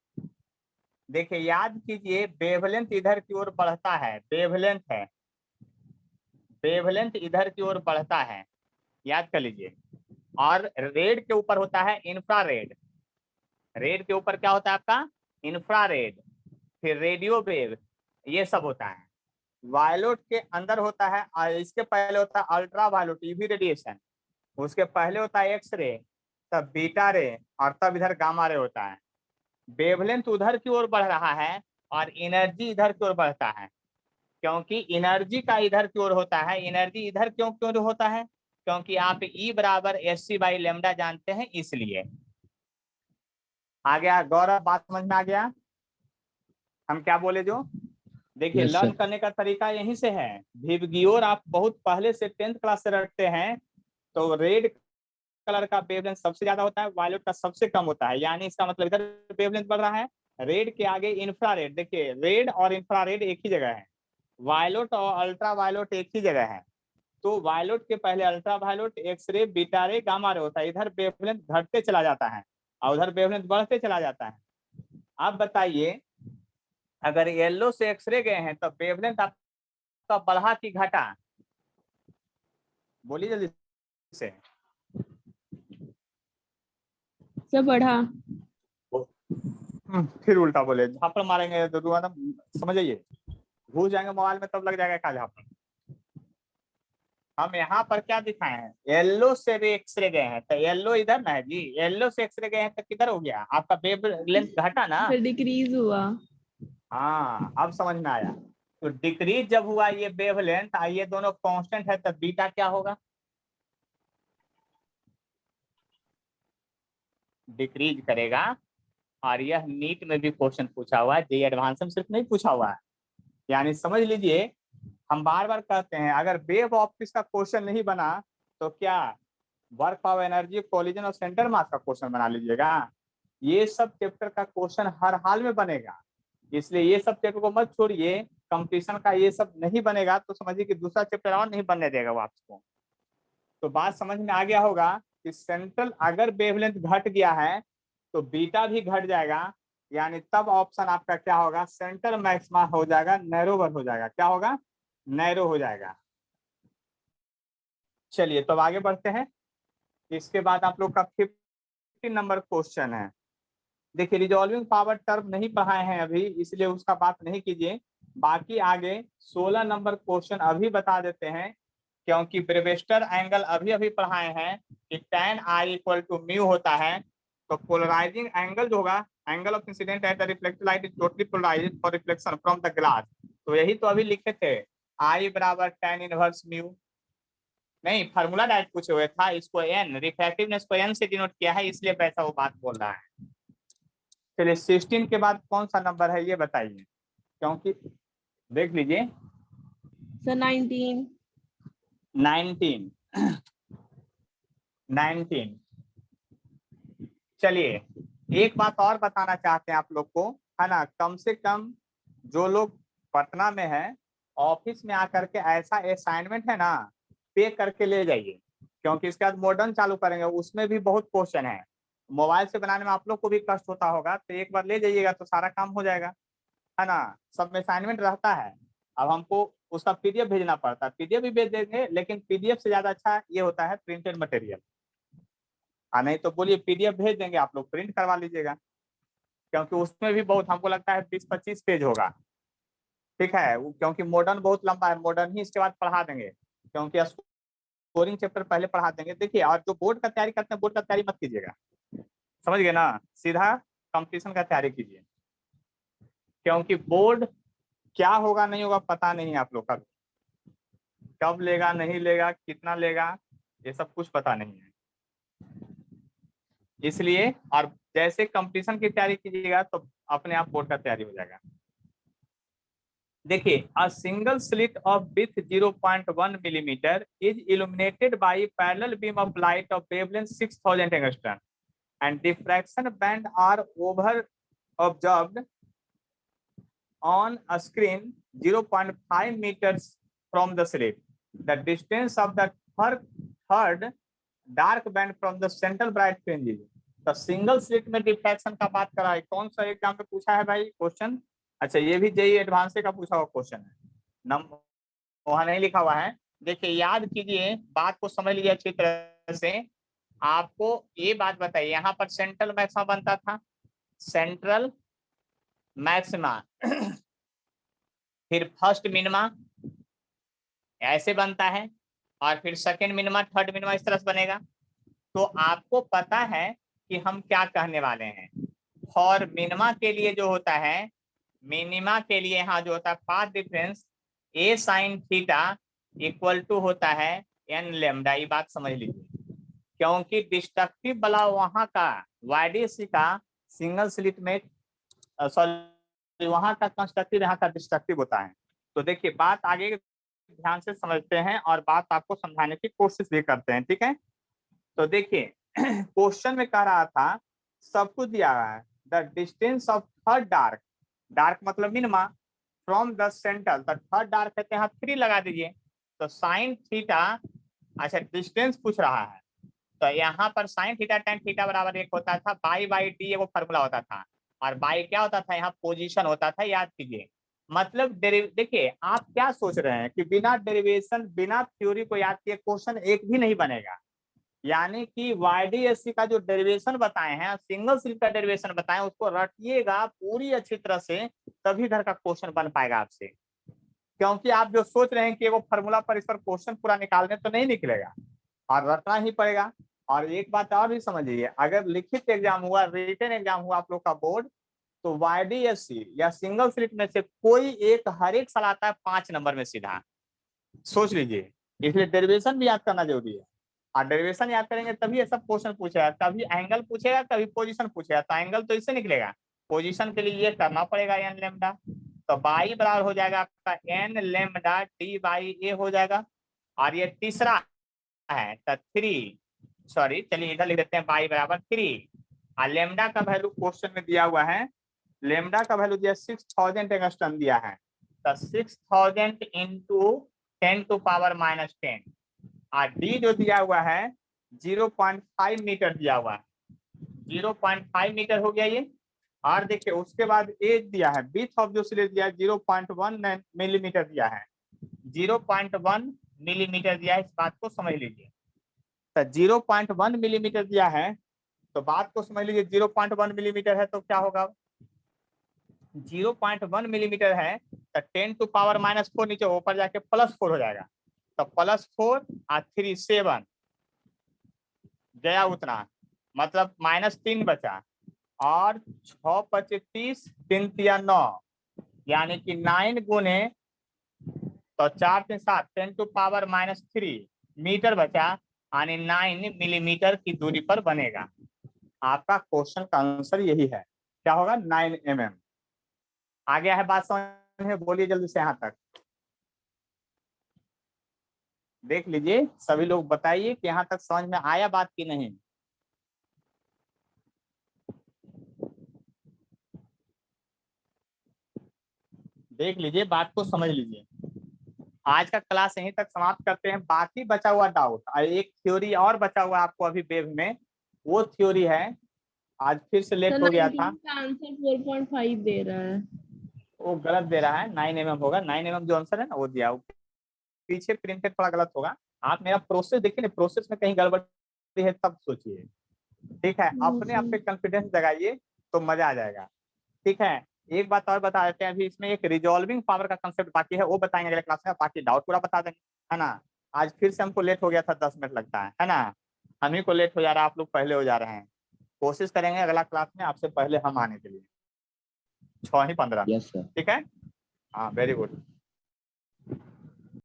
देखिए याद कीजिए, वेवलेंथ इधर की ओर बढ़ता है, वेवलेंथ है, वेवलेंथ इधर की ओर बढ़ता है, याद कर लीजिए। और रेड के ऊपर होता है इंफ्रारेड, रेड के ऊपर क्या होता है आपका इंफ्रारेड, फिर रेडियो वेव, ये सब होता है। वायलेट के अंदर होता है, इसके पहले होता है अल्ट्रा वायलेट यूवी रेडिएशन, उसके पहले होता है एक्सरे, तब बीटा रे, और तब इधर गामा रे होता है। वेवलेंथ उधर की ओर बढ़ रहा है और एनर्जी इधर की ओर बढ़ता है। क्योंकि एनर्जी का इधर की ओर होता है, एनर्जी इधर क्यों क्यों होता है, क्योंकि आप E बराबर SC बाई लेमडा जानते हैं इसलिए। आ गया गौरव, बात समझ में आ गया हम क्या बोले जो? देखिए यस लर्न सर। करने का तरीका यहीं से है। विबग्योर आप बहुत पहले से 10th क्लास से रटते हैं, तो रेड कलर का वेवलेंथ सबसे ज्यादा होता है, वायलेट का सबसे कम होता है, यानी इसका मतलब इधर वेवलेंथ बढ़ रहा है। रेड के आगे इंफ्रारेड, देखिए रेड और इंफ्रारेड एक ही जगह है, वायलेट और अल्ट्रा वायलेट एक ही जगह है, तो वायलेट के पहले अल्ट्रा वायलेट, एक्सरे, बीटा रे, गामा रे होता है। इधर वेवलेंथ घटते चला जाता है और उधर वेवलेंथ बढ़ते चला जाता है। आप बताइए अगर येलो से एक्सरे गए हैं तो वेवलेंथ आपका बढ़ा कि घटा? बोलिए जल्दी से। सब बढ़ा। फिर उल्टा बोले, झापड़ मारेंगे तो दुआ ना, समझ आइए घुस जाएंगे मोबाइल में तब लग जाएगा क्या झापड़। हम यहाँ पर क्या दिखाए हैं, येलो से भी एक्सरे गए हैं, तो येलो इधर ना है जी, येलो से एक्सरे गए हैं तो किधर हो गया आपका वेवलेंथ घटा ना। फिर डिक्रीज हुआ। हाँ अब समझ में आया। तो डिक्रीज जब हुआ ये वेवलेंथ, ये दोनों कांस्टेंट है, तब बीटा क्या होगा? डिक्रीज करेगा। और यह नीट में भी क्वेश्चन पूछा हुआ है, जे एडवांस में सिर्फ नहीं पूछा हुआ है। यानी समझ लीजिए, हम बार बार कहते हैं अगर वेव ऑप्टिक्स का क्वेश्चन नहीं बना तो क्या वर्क ऑफ एनर्जी, कोलिजन और सेंटर मास का क्वेश्चन बना लीजिएगा। ये सब चैप्टर का क्वेश्चन हर हाल में बनेगा, इसलिए ये सब चैप्टर को मत छोड़िए। कंपटीशन का ये सब नहीं बनेगा तो समझिए कि दूसरा चैप्टर और नहीं बनने देगा वो आपको। तो बात समझ में आ गया होगा कि सेंट्रल अगर वेवलेंथ घट गया है तो बीटा भी घट जाएगा, यानी तब ऑप्शन आपका क्या होगा, सेंटर मैक्सिमा हो जाएगा, नैरोवर हो जाएगा। क्या होगा? नैरो हो जाएगा। चलिए तो अब आगे बढ़ते हैं। इसके बाद आप लोग का 15 नंबर क्वेश्चन है। देखिए रिजॉल्विंग पावर टर्म नहीं पढ़ाए हैं अभी, इसलिए उसका बात नहीं कीजिए। बाकी आगे 16 नंबर क्वेश्चन अभी बता देते हैं, क्योंकि ब्रेविस्टर एंगल अभी अभी पढ़ाए हैं कि tan I equal to mu होता है। तो पोलराइजिंग एंगल जो होगा, angle of incident at the reflected light is totally polarised for reflection from the glass. तो यही तो अभी लिखे थे, I बराबर tan इनवर्स म्यू। नहीं, फार्मूला डायरेक्ट पूछे हुए था, इसको n रिफ्रैक्टिवनेस को n से डिनोट किया है, इसलिए वैसा वो बात बोल रहा है। चलिए 16 के बाद कौन सा नंबर है ये बताइए, क्योंकि देख लीजिए। सर 19। 19 चलिए एक बात और बताना चाहते हैं आप लोग को, है ना, कम से कम जो लोग पटना में है ऑफिस में आकर के ऐसा असाइनमेंट है ना पे करके ले जाइए, क्योंकि इसके बाद मॉडर्न चालू करेंगे, उसमें भी बहुत क्वेश्चन है। मोबाइल से बनाने में आप लोग को भी कष्ट होता होगा, तो एक बार ले जाइएगा तो सारा काम हो जाएगा, है ना। सब में असाइनमेंट रहता है। अब हमको उसका पीडीएफ भेजना पड़ता है, पीडीएफ भी भेज देंगे, लेकिन पीडीएफ से ज्यादा अच्छा ये होता है प्रिंटेड मटेरियल। नहीं तो बोलिए पीडीएफ भेज देंगे, आप लोग प्रिंट करवा लीजिएगा, क्योंकि उसमें भी बहुत हमको लगता है 20-25 पेज होगा। ठीक है, क्योंकि मॉडर्न बहुत लंबा है, मॉडर्न ही इसके बाद पढ़ा देंगे, क्योंकि स्कोरिंग चैप्टर पहले पढ़ा देंगे। देखिए और जो बोर्ड का तैयारी करते हैं, बोर्ड का तैयारी मत कीजिएगा, समझ गए ना, सीधा कंपटीशन का तैयारी कीजिए, क्योंकि बोर्ड क्या होगा नहीं होगा पता नहीं है आप लोग का, कब लेगा नहीं लेगा, कितना लेगा, ये सब कुछ पता नहीं है। इसलिए और जैसे कंपटीशन की तैयारी कीजिएगा तो अपने आप बोर्ड का तैयारी हो जाएगा। देखिए a single slit of with 0.1 millimetre is illuminated by parallel beam of light of wavelength 6000 angstrom and diffraction band are over observed on a screen 0.5 meters from the slit. The distance of the third dark band from the central bright fringe is. तो सिंगल स्लिट में डिफ्रैक्शन का बात करा है, कौन सा एग्जाम में पूछा है भाई क्वेश्चन? अच्छा ये भी जेईई एडवांस का पूछा हुआ क्वेश्चन है, नंबर वहां नहीं लिखा हुआ है। देखिए याद कीजिए, बात को समझ लीजिए अच्छी तरह से। आपको ये बात बताइए, यहाँ पर सेंट्रल मैक्सिमा बनता था, सेंट्रल मैक्सिमा फिर फर्स्ट मिनिमा ऐसे बनता है, और फिर सेकंड मिनिमा, थर्ड मिनिमा, इस तरह से बनेगा। तो आपको पता है कि हम क्या कहने वाले हैं। फॉर मिनिमा के लिए जो होता है, मिनिमा के लिए यहाँ जो होता है path difference a sine theta equal to होता है एन लेमडा। ये बात समझ लीजिए, क्योंकि डिस्ट्रक्टिव वाला वहां का YDC का सिंगल स्लिट में, सॉरी वहां का कंस्ट्रक्टिव यहाँ का डिस्ट्रक्टिव होता है। तो देखिए बात आगे ध्यान से समझते हैं और बात आपको समझाने की कोशिश भी करते हैं, ठीक है। तो देखिए क्वेश्चन में कह रहा था सब कुछ दिया हुआ है, the distance of third dark, dark मतलब minima, from the centre, the third dark कहते हैं 3 लगा दीजिए। तो साइन थीटा, अच्छा डिस्टेंस पूछ रहा है, तो यहाँ पर साइन थीटा टेन थीटा बराबर 1 होता था, बाई बाई टी वो फॉर्मूला होता था, और बाई क्या होता था, यहाँ पोजीशन होता था, याद कीजिए। मतलब देखिए आप क्या सोच रहे हैं कि बिना डेरिवेशन बिना थ्योरी को याद किए क्वेश्चन एक भी नहीं बनेगा। यानी कि YDSC का जो डेरिवेशन बताए हैं, सिंगल स्लिट का डेरिवेशन बताए, उसको रटिएगा पूरी अच्छी तरह से, तभी इधर का क्वेश्चन बन पाएगा आपसे। क्योंकि आप जो सोच रहे हैं कि वो फॉर्मूला पर इस पर क्वेश्चन पूरा निकालने तो नहीं निकलेगा, और रटना ही पड़ेगा। और एक बात और भी समझिए, अगर लिखित एग्जाम हुआ, रिटन एग्जाम हुआ आप लोग का बोर्ड, तो YDSC या सिंगल स्लिट में से कोई एक हर एक साल आता है 5 नंबर में सीधा, सोच लीजिए। इसलिए डेरिवेशन भी याद करना जरूरी है, और डेरिवेशन याद करेंगे तभी ये सब क्वेश्चन पूछेगा। कभी एंगल पूछेगा, कभी पोजीशन पूछेगा, तो एंगल तो इससे निकलेगा, पोजीशन के लिए ये करना पड़ेगा एन लेमडा। तो बाई बराबर हो जाएगा आपका एन लेमडा डी बाई ए हो जाएगा। और ये तीसरा है तो 3, सॉरी चलिए इधर लिख देते हैं, बाई बराबर 3। और लेमडा का वैल्यू क्वेश्चन में दिया हुआ है, लेमडा का वैल्यू दिया 6000 एंगस्ट्रॉम दिया है, तो 6000 इंटू 10 टू पावर -10, और डी जो दिया हुआ है 0.5 मीटर दिया हुआ है, 0.5 मीटर हो गया ये। और देखिए उसके बाद ए दिया है, विड्थ ऑफ जो स्लिट दिया है 0.1 मिलीमीटर दिया है, 0.1 मिलीमीटर दिया है, इस बात को समझ लीजिए। तो 0.1 मिलीमीटर दिया है, तो बात को समझ लीजिए, 0.1 मिलीमीटर है तो क्या होगा, 0.1 मिलीमीटर है तो 10 टू पावर -4 नीचे ऊपर जाके +4 हो जाएगा, तो +4 और 3 7 गया उतना, मतलब -3 बचा, और 6 × 30 3 × 9, यानी कि 9 गुने, तो 4 3 7 10 टू पावर -3 मीटर बचा, यानी 9 मिलीमीटर की दूरी पर बनेगा। आपका क्वेश्चन का आंसर यही है, क्या होगा 9 mm। आ गया है बात समझ में, बोलिए जल्दी से यहाँ तक देख लीजिए, सभी लोग बताइए कि यहाँ तक समझ में आया बात की नहीं। देख लीजिए, बात को समझ लीजिए। आज का क्लास यहीं तक समाप्त करते हैं, बाकी बचा हुआ डाउट, एक थ्योरी और बचा हुआ आपको अभी वेब में, वो थ्योरी है, आज फिर से लेट सर हो गया था, 19 का आंसर 4.5 दे रहा है। वो गलत दे रहा है, 9 mm होगा, 9 mm जो आंसर है ना वो दिया, पीछे प्रिंटेड थोड़ा गलत होगा। आप मेरा प्रोसेस देखिए ना, प्रोसेस में कहीं गड़बड़ी है तब सोचिए, ठीक है। अपने आप पे कॉन्फिडेंस जगाइए तो मजा आ जाएगा, ठीक है। एक बात और बता देते हैं, अभी इसमें एक रिजॉल्विंग पावर का कंसेप्ट बाकी है, वो बताएंगे अगले क्लास में, बाकी डाउट पूरा बता देंगे, है ना। आज फिर से हमको लेट हो गया था, 10 मिनट लगता है ना, हम ही को लेट हो जा रहा है, आप लोग पहले हो जा रहे हैं। कोशिश करेंगे अगला क्लास में आपसे पहले हम आने के लिए, 6 ही 15, यस सर। ठीक है। हाँ वेरी गुड।